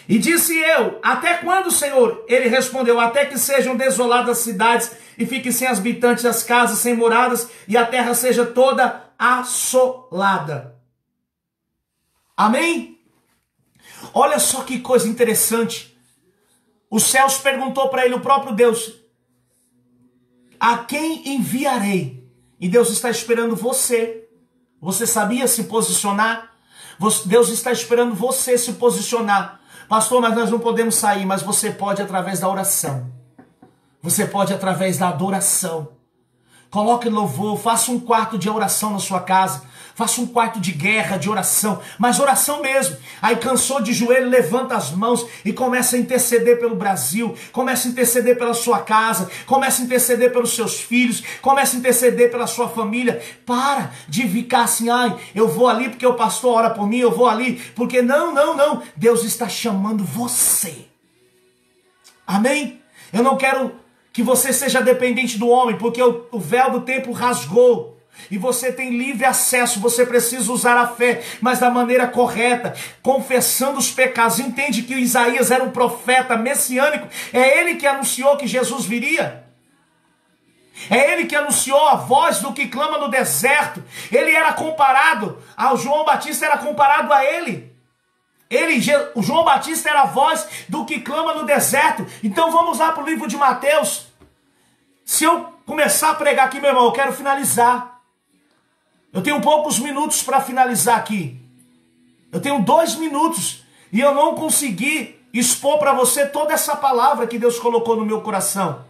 A: E disse eu, até quando, Senhor? Ele respondeu, até que sejam desoladas as cidades e fiquem sem habitantes as casas, sem moradas, e a terra seja toda assolada. Amém? Olha só que coisa interessante. Os céus perguntou para ele, o próprio Deus, a quem enviarei? E Deus está esperando você. Você sabia se posicionar? Deus está esperando você se posicionar. Pastor, mas nós não podemos sair, mas você pode através da oração. Você pode através da adoração. Coloque louvor, faça um quarto de oração na sua casa. Faça um quarto de guerra, de oração. Mas oração mesmo. Aí cansou de joelho, levanta as mãos e começa a interceder pelo Brasil. Começa a interceder pela sua casa. Começa a interceder pelos seus filhos. Começa a interceder pela sua família. Para de ficar assim, ai, eu vou ali porque o pastor ora por mim, eu vou ali. Porque não. Deus está chamando você. Amém? Eu não quero que você seja dependente do homem, porque o véu do templo rasgou. E você tem livre acesso, você precisa usar a fé, mas da maneira correta, confessando os pecados. Entende que Isaías era um profeta messiânico, é ele que anunciou que Jesus viria. É ele que anunciou a voz do que clama no deserto. Ele era comparado ao João Batista, era comparado a ele. O João Batista era a voz do que clama no deserto. Então vamos lá para o livro de Mateus. Se eu começar a pregar aqui, meu irmão, eu quero finalizar. Eu tenho poucos minutos para finalizar aqui. Eu tenho 2 minutos e eu não consegui expor para você toda essa palavra que Deus colocou no meu coração.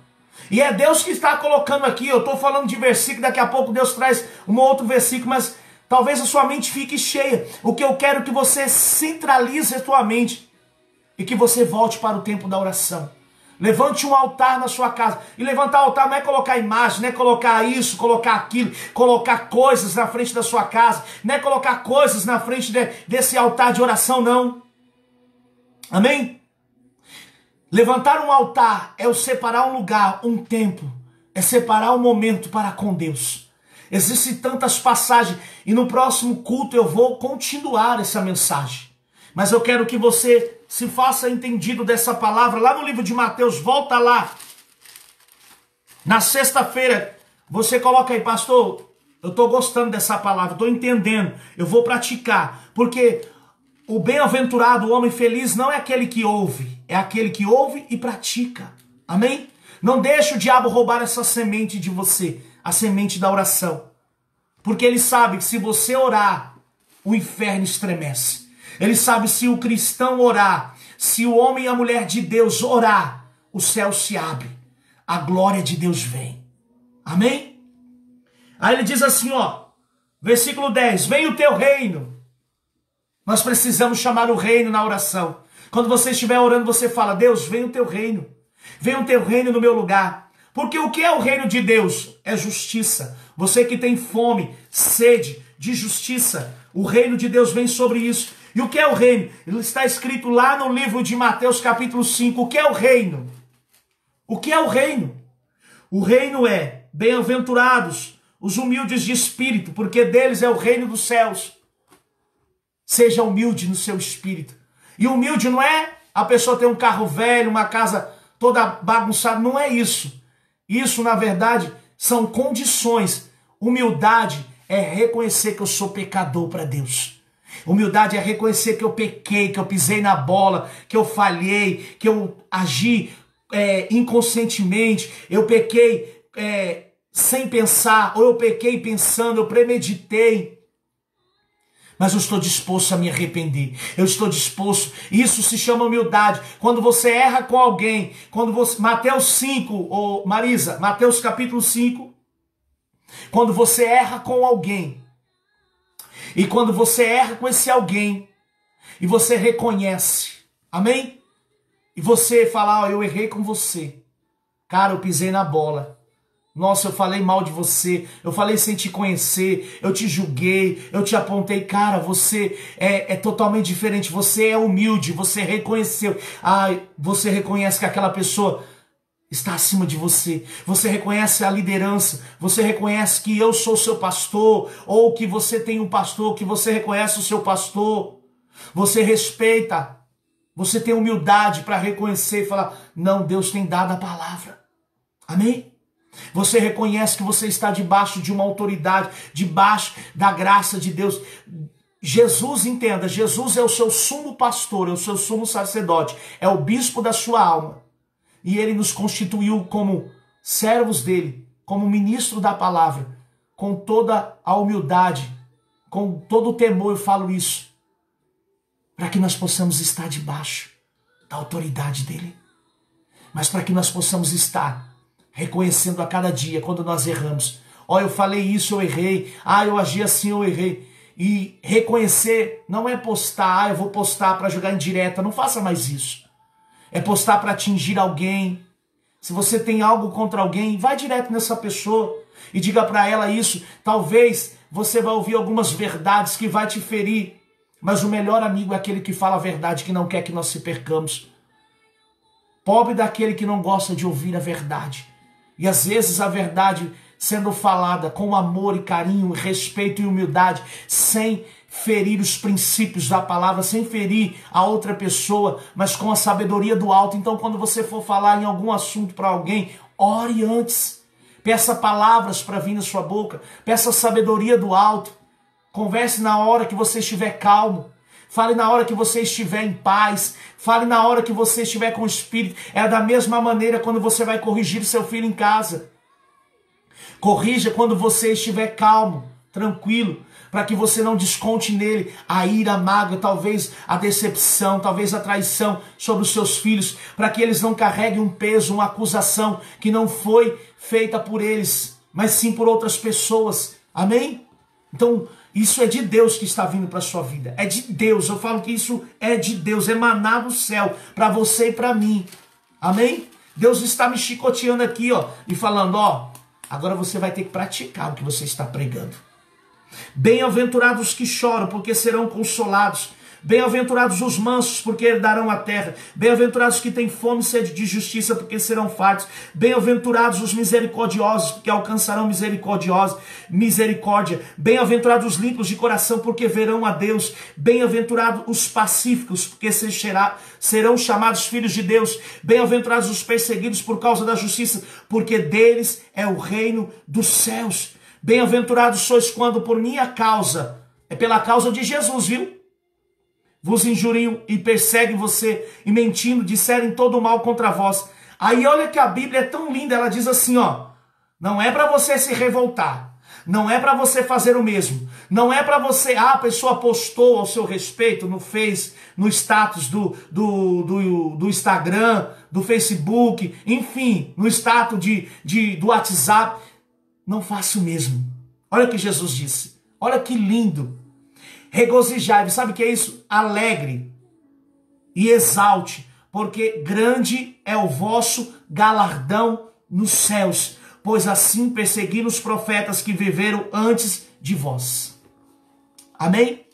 A: E é Deus que está colocando aqui. Eu estou falando de versículo, daqui a pouco Deus traz um outro versículo, mas talvez a sua mente fique cheia. O que eu quero é que você centralize a sua mente e que você volte para o tempo da oração. Levante um altar na sua casa. E levantar altar não é colocar imagem, não é colocar isso, colocar aquilo, colocar coisas na frente da sua casa, não é colocar coisas na frente desse altar de oração, não. Amém? Levantar um altar é o separar um lugar, um tempo, é separar um momento para com Deus. Existem tantas passagens e no próximo culto eu vou continuar essa mensagem. Mas eu quero que você se faça entendido dessa palavra. Lá no livro de Mateus, volta lá. Na sexta-feira, você coloca aí, pastor, eu estou gostando dessa palavra, estou entendendo, eu vou praticar. Porque o bem-aventurado, o homem feliz, não é aquele que ouve, é aquele que ouve e pratica. Amém? Não deixe o diabo roubar essa semente de você, a semente da oração. Porque ele sabe que se você orar, o inferno estremece. Ele sabe se o cristão orar, se o homem e a mulher de Deus orar, o céu se abre, a glória de Deus vem. Amém? Aí ele diz assim, ó, versículo 10, vem o teu reino. Nós precisamos chamar o reino na oração. Quando você estiver orando, você fala, Deus, vem o teu reino. Vem o teu reino no meu lugar. Porque o que é o reino de Deus? É justiça. Você que tem fome, sede de justiça, o reino de Deus vem sobre isso. E o que é o reino? Ele está escrito lá no livro de Mateus capítulo 5. O que é o reino? O que é o reino? O reino é bem-aventurados os humildes de espírito, porque deles é o reino dos céus. Seja humilde no seu espírito. E humilde não é a pessoa ter um carro velho, uma casa toda bagunçada. Não é isso. Isso, na verdade, são condições. Humildade é reconhecer que eu sou pecador para Deus. Humildade é reconhecer que eu pequei, que eu pisei na bola, que eu falhei, que eu agi inconscientemente, eu pequei sem pensar, ou eu pequei pensando, eu premeditei. Mas eu estou disposto a me arrepender. Eu estou disposto. Isso se chama humildade. Quando você erra com alguém, Mateus 5, ou Marisa, Mateus capítulo 5, quando você erra com alguém, e quando você erra com esse alguém, e você reconhece, amém? E você fala, eu errei com você. Cara, eu pisei na bola. Nossa, eu falei mal de você, eu falei sem te conhecer, eu te julguei, eu te apontei. Cara, você é totalmente diferente, você é humilde, você reconheceu. Você reconhece que aquela pessoa está acima de você. Você reconhece a liderança, você reconhece que eu sou seu pastor, ou que você tem um pastor, que você reconhece o seu pastor. Você respeita, você tem humildade para reconhecer e falar, não, Deus tem dado a palavra. Amém? Você reconhece que você está debaixo de uma autoridade, debaixo da graça de Deus. Jesus, entenda, Jesus é o seu sumo pastor, é o seu sumo sacerdote, é o bispo da sua alma. E ele nos constituiu como servos dele, como ministro da palavra, com toda a humildade, com todo o temor, eu falo isso. para que nós possamos estar debaixo da autoridade dele, mas para que nós possamos estar reconhecendo a cada dia quando nós erramos. Ó, eu falei isso, eu errei. Ah, eu agi assim, eu errei. E reconhecer não é postar, eu vou postar para jogar em direta. Não faça mais isso. É postar para atingir alguém. Se você tem algo contra alguém, vai direto nessa pessoa e diga para ela isso. Talvez você vai ouvir algumas verdades que vai te ferir, mas o melhor amigo é aquele que fala a verdade, que não quer que nós se percamos. Pobre daquele que não gosta de ouvir a verdade. E às vezes a verdade sendo falada com amor e carinho, respeito e humildade, sem ferir os princípios da palavra, sem ferir a outra pessoa, mas com a sabedoria do alto. Então, quando você for falar em algum assunto para alguém, ore antes. Peça palavras para vir na sua boca. Peça sabedoria do alto. Converse na hora que você estiver calmo. Fale na hora que você estiver em paz. Fale na hora que você estiver com o Espírito. É da mesma maneira quando você vai corrigir seu filho em casa. Corrija quando você estiver calmo, tranquilo, para que você não desconte nele a ira, a mágoa, talvez a decepção, talvez a traição sobre os seus filhos, para que eles não carreguem um peso, uma acusação que não foi feita por eles, mas sim por outras pessoas. Amém? Então, isso é de Deus que está vindo para a sua vida. É de Deus. Eu falo que isso é de Deus, é maná do céu, para você e para mim. Amém? Deus está me chicoteando aqui, ó, e falando, ó, agora você vai ter que praticar o que você está pregando. Bem-aventurados os que choram, porque serão consolados. Bem-aventurados os mansos, porque herdarão a terra. Bem-aventurados os que têm fome e sede de justiça, porque serão fartos. Bem-aventurados os misericordiosos, porque alcançarão misericórdia. Bem-aventurados os limpos de coração, porque verão a Deus. Bem-aventurados os pacíficos, porque serão chamados filhos de Deus. Bem-aventurados os perseguidos por causa da justiça, porque deles é o reino dos céus. Bem-aventurados sois quando por minha causa, é pela causa de Jesus, viu? Vos injuriam e perseguem você, e mentindo disserem todo o mal contra vós. Aí olha que a Bíblia é tão linda, ela diz assim, ó, não é para você se revoltar, não é para você fazer o mesmo, não é para você, a pessoa postou ao seu respeito no Face, no status do Instagram, do Facebook, enfim, no status do WhatsApp, não faça o mesmo. Olha o que Jesus disse, olha que lindo. Regozijai-vos, sabe o que é isso? Alegre e exalte, porque grande é o vosso galardão nos céus, pois assim perseguiram os profetas que viveram antes de vós. Amém?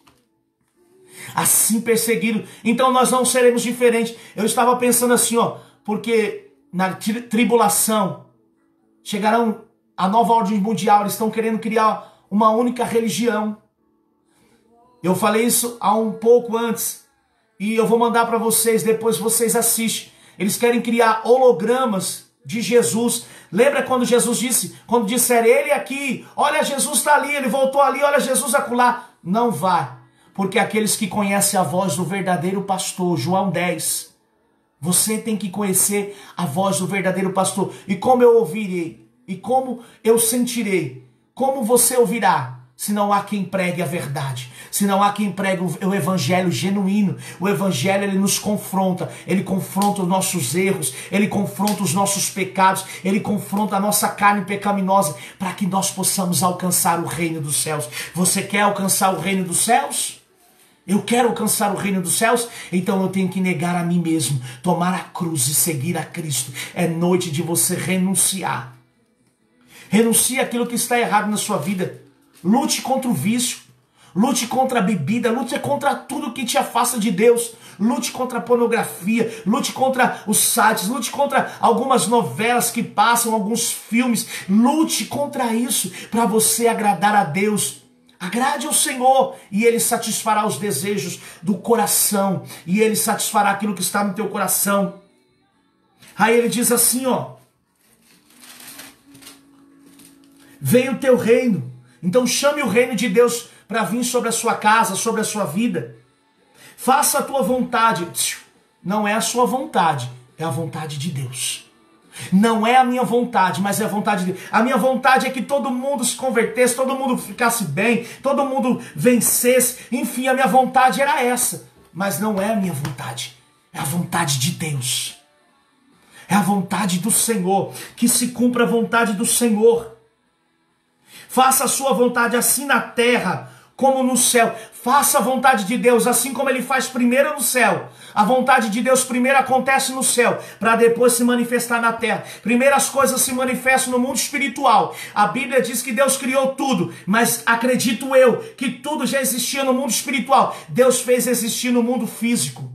A: Assim perseguiram. Então nós não seremos diferentes. Eu estava pensando assim, ó, porque na tribulação chegarão a nova ordem mundial, eles estão querendo criar uma única religião. Eu falei isso há um pouco antes, e eu vou mandar para vocês, depois vocês assistem. Eles querem criar hologramas de Jesus. Lembra quando Jesus disse, quando disser ele aqui, olha Jesus está ali, ele voltou ali, olha Jesus acolá. Não vá, porque aqueles que conhecem a voz do verdadeiro pastor, João 10, você tem que conhecer a voz do verdadeiro pastor. E como eu ouvirei, e como eu sentirei, como você ouvirá, se não há quem pregue a verdade, se não há quem pregue o evangelho genuíno. O evangelho, ele nos confronta, ele confronta os nossos erros, ele confronta os nossos pecados, ele confronta a nossa carne pecaminosa, para que nós possamos alcançar o reino dos céus. Você quer alcançar o reino dos céus? Eu quero alcançar o reino dos céus, então eu tenho que negar a mim mesmo, tomar a cruz e seguir a Cristo. É noite de você renunciar. Renuncie àquilo que está errado na sua vida. Lute contra o vício, lute contra a bebida, lute contra tudo que te afasta de Deus. Lute contra a pornografia, lute contra os sites, lute contra algumas novelas que passam, alguns filmes. Lute contra isso para você agradar a Deus. Agrade ao Senhor e Ele satisfará os desejos do coração. E Ele satisfará aquilo que está no teu coração. Aí Ele diz assim, ó. Venha o teu reino. Então chame o reino de Deus para vir sobre a sua casa, sobre a sua vida. Faça a tua vontade. Não é a sua vontade, é a vontade de Deus. Não é a minha vontade, mas é a vontade de Deus. A minha vontade é que todo mundo se convertesse, todo mundo ficasse bem, todo mundo vencesse. Enfim, a minha vontade era essa. mas não é a minha vontade, é a vontade de Deus. É a vontade do Senhor, que se cumpra a vontade do Senhor. Faça a sua vontade assim na terra como no céu. Faça a vontade de Deus assim como Ele faz primeiro no céu. A vontade de Deus primeiro acontece no céu, para depois se manifestar na terra. Primeiro as coisas se manifestam no mundo espiritual. A Bíblia diz que Deus criou tudo, mas acredito eu que tudo já existia no mundo espiritual. Deus fez existir no mundo físico.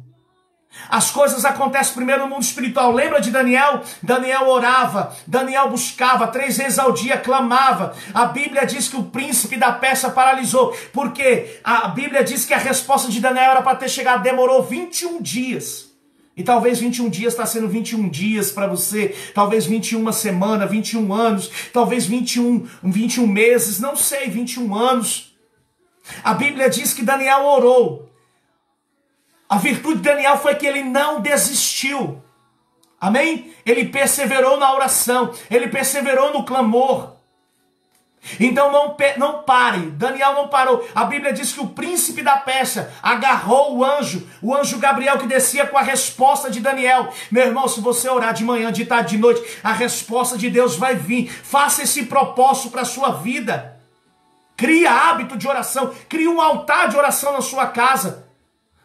A: As coisas acontecem primeiro no mundo espiritual. Lembra de Daniel? Daniel orava, Daniel buscava, 3 vezes ao dia clamava. A Bíblia diz que o príncipe da Pérsia paralisou, porque a Bíblia diz que a resposta de Daniel era para ter chegado, demorou 21 dias. E talvez 21 dias está sendo 21 dias para você, talvez 21 semana, 21 anos, talvez 21 meses, não sei, 21 anos. A Bíblia diz que Daniel orou. A virtude de Daniel foi que ele não desistiu. Amém? Ele perseverou na oração. Ele perseverou no clamor. Então não pare. Daniel não parou. A Bíblia diz que o príncipe da Pérsia agarrou o anjo Gabriel que descia com a resposta de Daniel. Meu irmão, se você orar de manhã, de tarde, de noite, a resposta de Deus vai vir. Faça esse propósito para a sua vida. Cria hábito de oração. Cria um altar de oração na sua casa.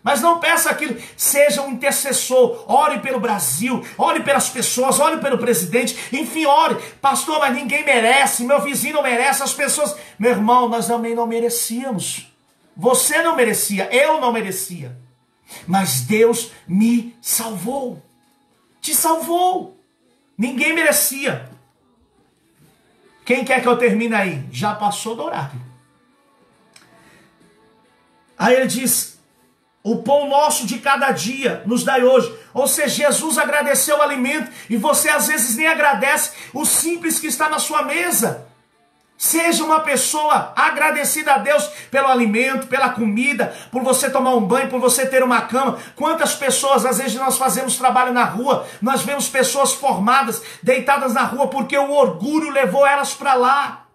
A: Mas não peça aquilo, seja um intercessor, ore pelo Brasil, ore pelas pessoas, ore pelo presidente, enfim, ore. Pastor, mas ninguém merece, meu vizinho não merece, as pessoas... Meu irmão, nós também não merecíamos. Você não merecia, eu não merecia. Mas Deus me salvou. Te salvou. Ninguém merecia. Quem quer que eu termine aí? Já passou do horário. Aí ele diz... O pão nosso de cada dia nos dai hoje. Ou seja, Jesus agradeceu o alimento e você às vezes nem agradece o simples que está na sua mesa. Seja uma pessoa agradecida a Deus pelo alimento, pela comida, por você tomar um banho, por você ter uma cama. Quantas pessoas, às vezes nós fazemos trabalho na rua, nós vemos pessoas formadas, deitadas na rua, porque o orgulho levou elas para lá.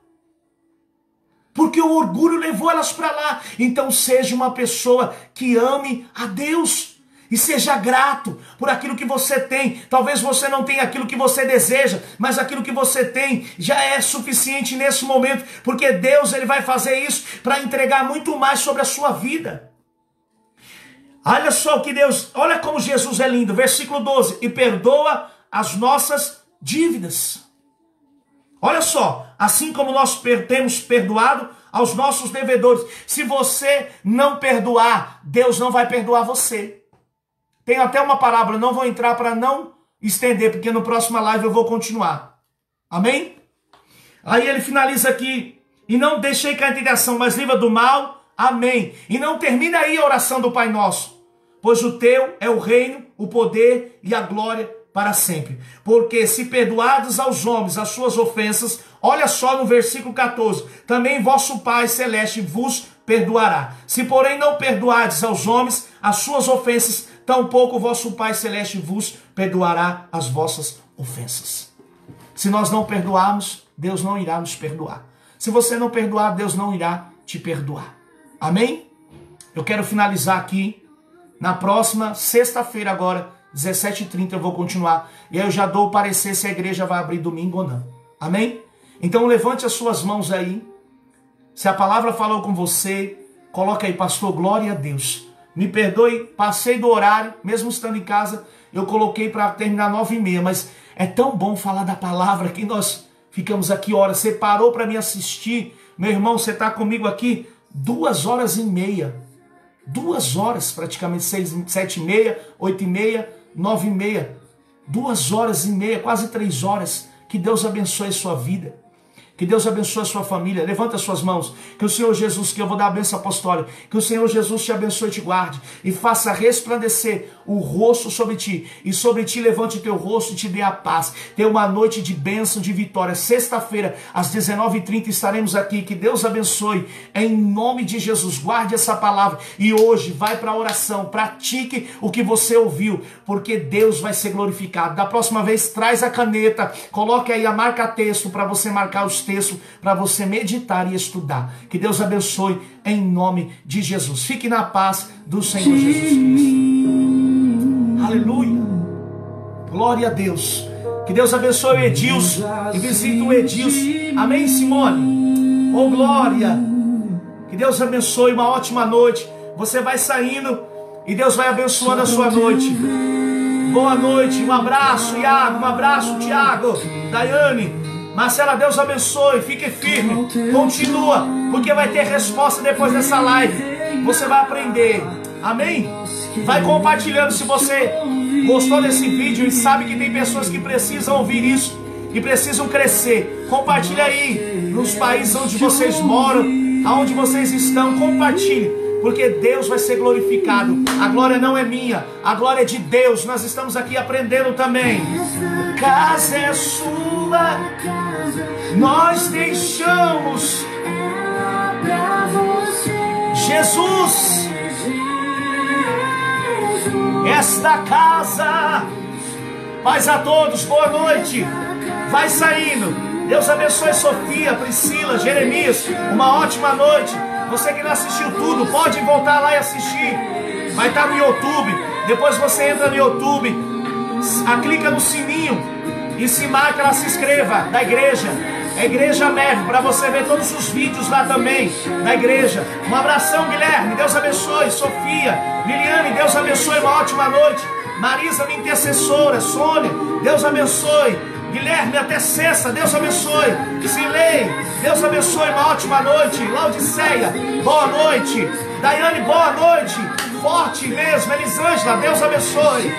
A: Porque o orgulho levou elas para lá. Então seja uma pessoa que ame a Deus. E seja grato por aquilo que você tem. Talvez você não tenha aquilo que você deseja, mas aquilo que você tem já é suficiente nesse momento. Porque Deus ele vai fazer isso para entregar muito mais sobre a sua vida. Olha só o que Deus... Olha como Jesus é lindo. Versículo 12. E perdoa as nossas dívidas. Olha só, assim como nós temos perdoado aos nossos devedores. Se você não perdoar, Deus não vai perdoar você. Tem até uma palavra, não vou entrar para não estender, porque no próximo live eu vou continuar. Amém? Aí ele finaliza aqui. E não deixei cair a tentação, mas livra do mal. Amém. E não termina aí a oração do Pai Nosso. Pois o teu é o reino, o poder e a glória para sempre. Porque se perdoados aos homens as suas ofensas, olha só no versículo 14, também vosso Pai Celeste vos perdoará. Se porém não perdoardes aos homens as suas ofensas, tampouco vosso Pai Celeste vos perdoará as vossas ofensas. Se nós não perdoarmos, Deus não irá nos perdoar. Se você não perdoar, Deus não irá te perdoar. Amém? Eu quero finalizar aqui. Na próxima sexta-feira agora, 17h30 eu vou continuar. E aí eu já dou o parecer se a igreja vai abrir domingo ou não. Amém? Então levante as suas mãos aí. Se a palavra falou com você, coloca aí, pastor, glória a Deus. Me perdoe, passei do horário, mesmo estando em casa, eu coloquei para terminar 9h30. Mas é tão bom falar da palavra que nós ficamos aqui horas. Você parou para me assistir. Meu irmão, você está comigo aqui 2h30. 2 horas, praticamente 7h30, 8h30, 9h30. 2h30, quase 3 horas. Que Deus abençoe a sua vida. Que Deus abençoe a sua família. Levanta as suas mãos. Que o Senhor Jesus, que eu vou dar a bênção apostólica, que o Senhor Jesus te abençoe e te guarde. E faça resplandecer o rosto sobre ti. E sobre ti levante o teu rosto e te dê a paz. Tenha uma noite de bênção, de vitória. Sexta-feira, às 19h30, estaremos aqui. Que Deus abençoe. Em nome de Jesus, guarde essa palavra. E hoje, vai para a oração. Pratique o que você ouviu. Porque Deus vai ser glorificado. Da próxima vez, traz a caneta. Coloque aí a marca-texto para você marcar os textos para você meditar e estudar. Que Deus abençoe em nome de Jesus. Fique na paz do Senhor Jesus Cristo. Aleluia. Glória a Deus. Que Deus abençoe o Edilson e visite o Edilson. Amém, Simone? Oh, glória. Que Deus abençoe, uma ótima noite. Você vai saindo e Deus vai abençoando a sua noite. Boa noite, um abraço, Iago, um abraço, Tiago, Daiane, Marcela, Deus abençoe, fique firme, continua, porque vai ter resposta depois dessa live. Você vai aprender, amém? Vai compartilhando se você gostou desse vídeo e sabe que tem pessoas que precisam ouvir isso e precisam crescer. Compartilha aí, nos países onde vocês moram, aonde vocês estão, compartilhe. Porque Deus vai ser glorificado. A glória não é minha, a glória é de Deus. Nós estamos aqui aprendendo também. Casa é sua, nós deixamos. Jesus, esta casa. Paz a todos, boa noite. Vai saindo. Deus abençoe Sofia, Priscila, Jeremias. Uma ótima noite. Você que não assistiu tudo, pode voltar lá e assistir. Vai estar no YouTube. Depois você entra no YouTube, clica no sininho e se marca, ela se inscreva da igreja. É Igreja MEV, para você ver todos os vídeos lá também da igreja. Um abração, Guilherme, Deus abençoe. Sofia, Liliane, Deus abençoe, uma ótima noite. Marisa, minha intercessora. Sônia, Deus abençoe. Guilherme, até sexta, Deus abençoe. Silei, Deus abençoe, uma ótima noite. Laodiceia, boa noite. Daiane, boa noite. Forte mesmo, Elisângela, Deus abençoe.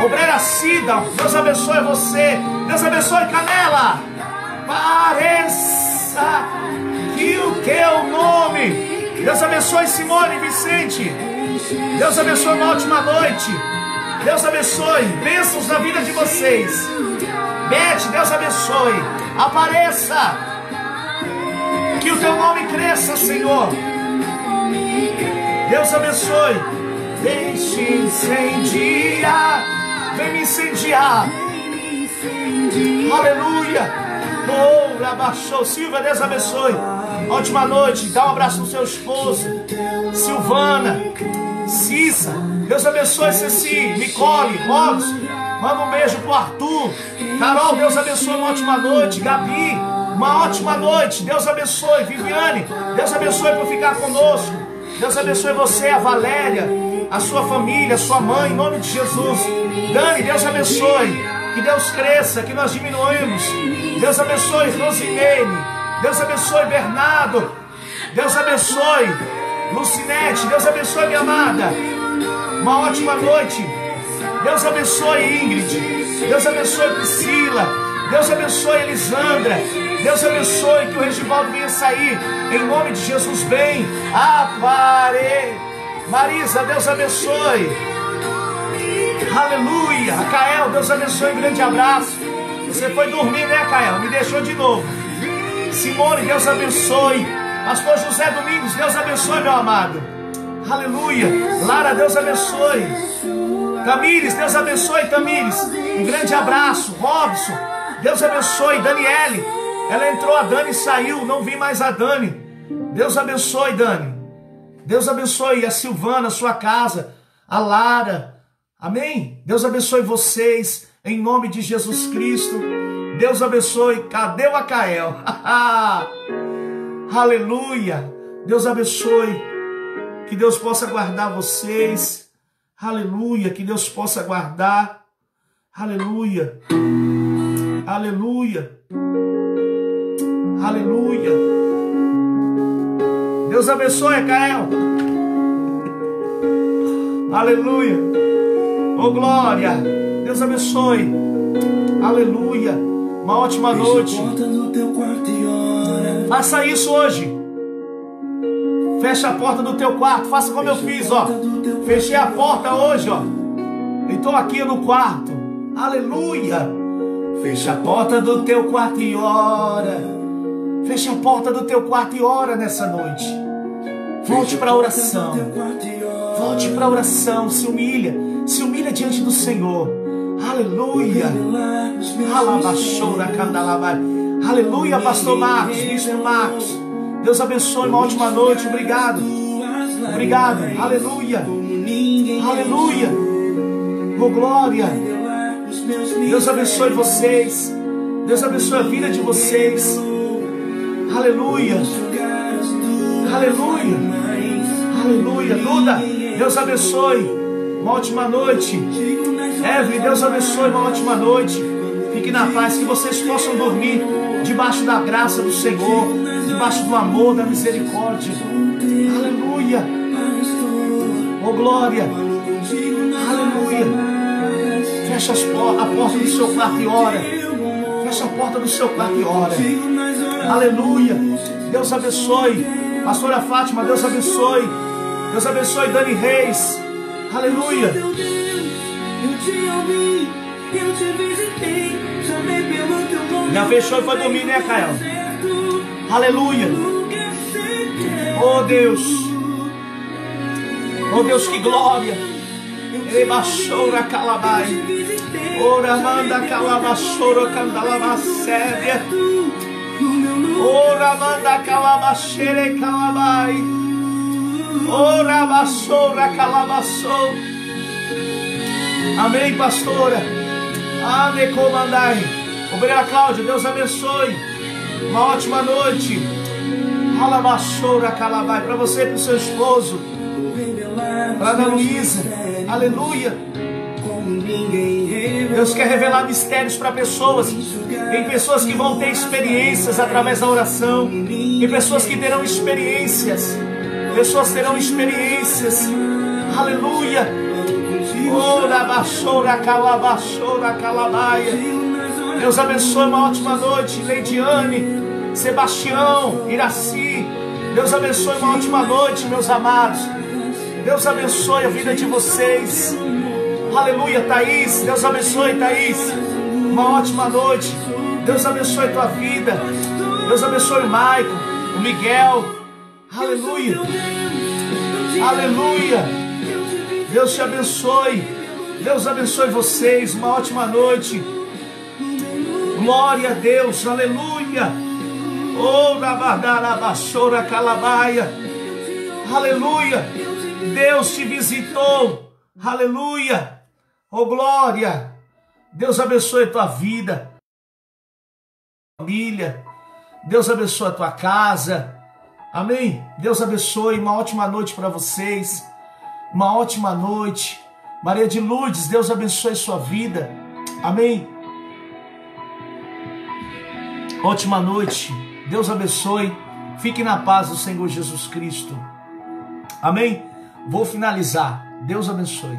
A: Obreira Cida, Deus abençoe você. Deus abençoe, Canela. Pareça que o teu nome. Deus abençoe, Simone, Vicente. Deus abençoe, uma ótima noite. Deus abençoe, bênçãos na vida de vocês. Beth, Deus abençoe. Apareça. Que o teu nome cresça, Senhor. Deus abençoe. Deixe incendiar. Vem me incendiar. Aleluia. Oh, abaixou. Silvia, Deus abençoe. Ótima noite. Dá um abraço no seu esposo. Silvana, Cissa, Deus abençoe. Ceci, Nicole, Robson, manda um beijo pro Arthur. Carol, Deus abençoe, uma ótima noite. Gabi, uma ótima noite. Deus abençoe. Viviane, Deus abençoe por ficar conosco. Deus abençoe você, a Valéria, a sua família, a sua mãe, em nome de Jesus. Dani, Deus abençoe. Que Deus cresça, que nós diminuímos. Deus abençoe Rosinene. Deus abençoe Bernardo. Deus abençoe Lucinete. Deus abençoe minha amada. Uma ótima noite. Deus abençoe Ingrid. Deus abençoe Priscila. Deus abençoe Elisandra. Deus abençoe que o Regivaldo venha sair. Em nome de Jesus, bem. Apare. Marisa, Deus abençoe. Aleluia. Cael, Deus abençoe. Um grande abraço. Você foi dormir, né, Cael? Me deixou de novo. Simone, Deus abençoe. Pastor José Domingos, Deus abençoe, meu amado. Aleluia. Lara, Deus abençoe. Tamires, Deus abençoe, Tamires. Um grande abraço. Robson, Deus abençoe. Daniele, ela entrou, a Dani saiu, não vi mais a Dani. Deus abençoe, Dani. Deus abençoe a Silvana, a sua casa, a Lara. Amém? Deus abençoe vocês, em nome de Jesus Cristo. Deus abençoe. Cadê o Acael? Aleluia. Deus abençoe. Que Deus possa guardar vocês. Aleluia. Que Deus possa guardar. Aleluia. Aleluia. Aleluia. Deus abençoe, Acael. Aleluia. Oh, glória. Deus abençoe. Aleluia. Uma ótima noite. Faça isso hoje. Feche a porta do teu quarto. Faça como eu fiz, ó. Fechei a porta hoje, ó. E estou aqui no quarto. Aleluia. Feche a porta do teu quarto e ora. Feche a porta do teu quarto e ora nessa noite. Volte para a oração. Volte para a oração. Se humilha. Se humilha diante do Senhor. Aleluia. Aleluia, pastor Marcos, bispo Marcos. Deus abençoe, uma ótima noite. Obrigado. Obrigado. Aleluia. Aleluia. Oh, glória. Deus abençoe vocês. Deus abençoe a vida de vocês. Aleluia. Aleluia. Aleluia. Duda, Deus abençoe. Uma ótima noite. Evelyn, Deus abençoe, uma ótima noite. Fique na paz, que vocês possam dormir debaixo da graça do Senhor, debaixo do amor, da misericórdia. Aleluia. Oh, glória. Aleluia. Fecha a porta do seu quarto e ora. Fecha a porta do seu quarto e ora. Aleluia. Deus abençoe. Pastora Fátima, Deus abençoe. Deus abençoe Dani Reis. Aleluia.
B: Eu te ouvi, eu te visitei, chamei pelo teu nome.
A: Já fechou e foi dormir, né, Cael? Aleluia. Oh Deus. Oh Deus, que glória. Ele baixou a calabai. Ora manda calabaçora candalabacéria. Ora manda calabaxere calabai. Ora baçora calabaçou. Amém, pastora. Amém, comandai. Obrigada, Cláudia. Deus abençoe. Uma ótima noite. Alabaçora calabai. Para você e para o seu esposo. Para Ana Luísa. Aleluia. Deus quer revelar mistérios para pessoas. Tem pessoas que vão ter experiências através da oração. Tem pessoas que terão experiências. Pessoas terão experiências. Aleluia. Ora baixora calabaçora calabaia. Deus abençoe, uma ótima noite. Leidiane, Sebastião, Iraci. Deus abençoe, uma ótima noite, meus amados. Deus abençoe a vida de vocês. Aleluia, Thaís. Deus abençoe, Thaís. Uma ótima noite. Deus abençoe a tua vida. Deus abençoe o Maicon, o Miguel. Aleluia. Aleluia. Deus te abençoe. Deus abençoe vocês. Uma ótima noite. Glória a Deus. Aleluia. Oh, rabadarabaxora calabaia. Aleluia. Deus te visitou. Aleluia. Oh, glória. Deus abençoe a tua vida, família. Deus abençoe a tua casa. Amém. Deus abençoe. Uma ótima noite para vocês. Uma ótima noite. Maria de Lourdes, Deus abençoe sua vida. Amém. Ótima noite. Deus abençoe. Fique na paz do Senhor Jesus Cristo. Amém. Vou finalizar. Deus abençoe.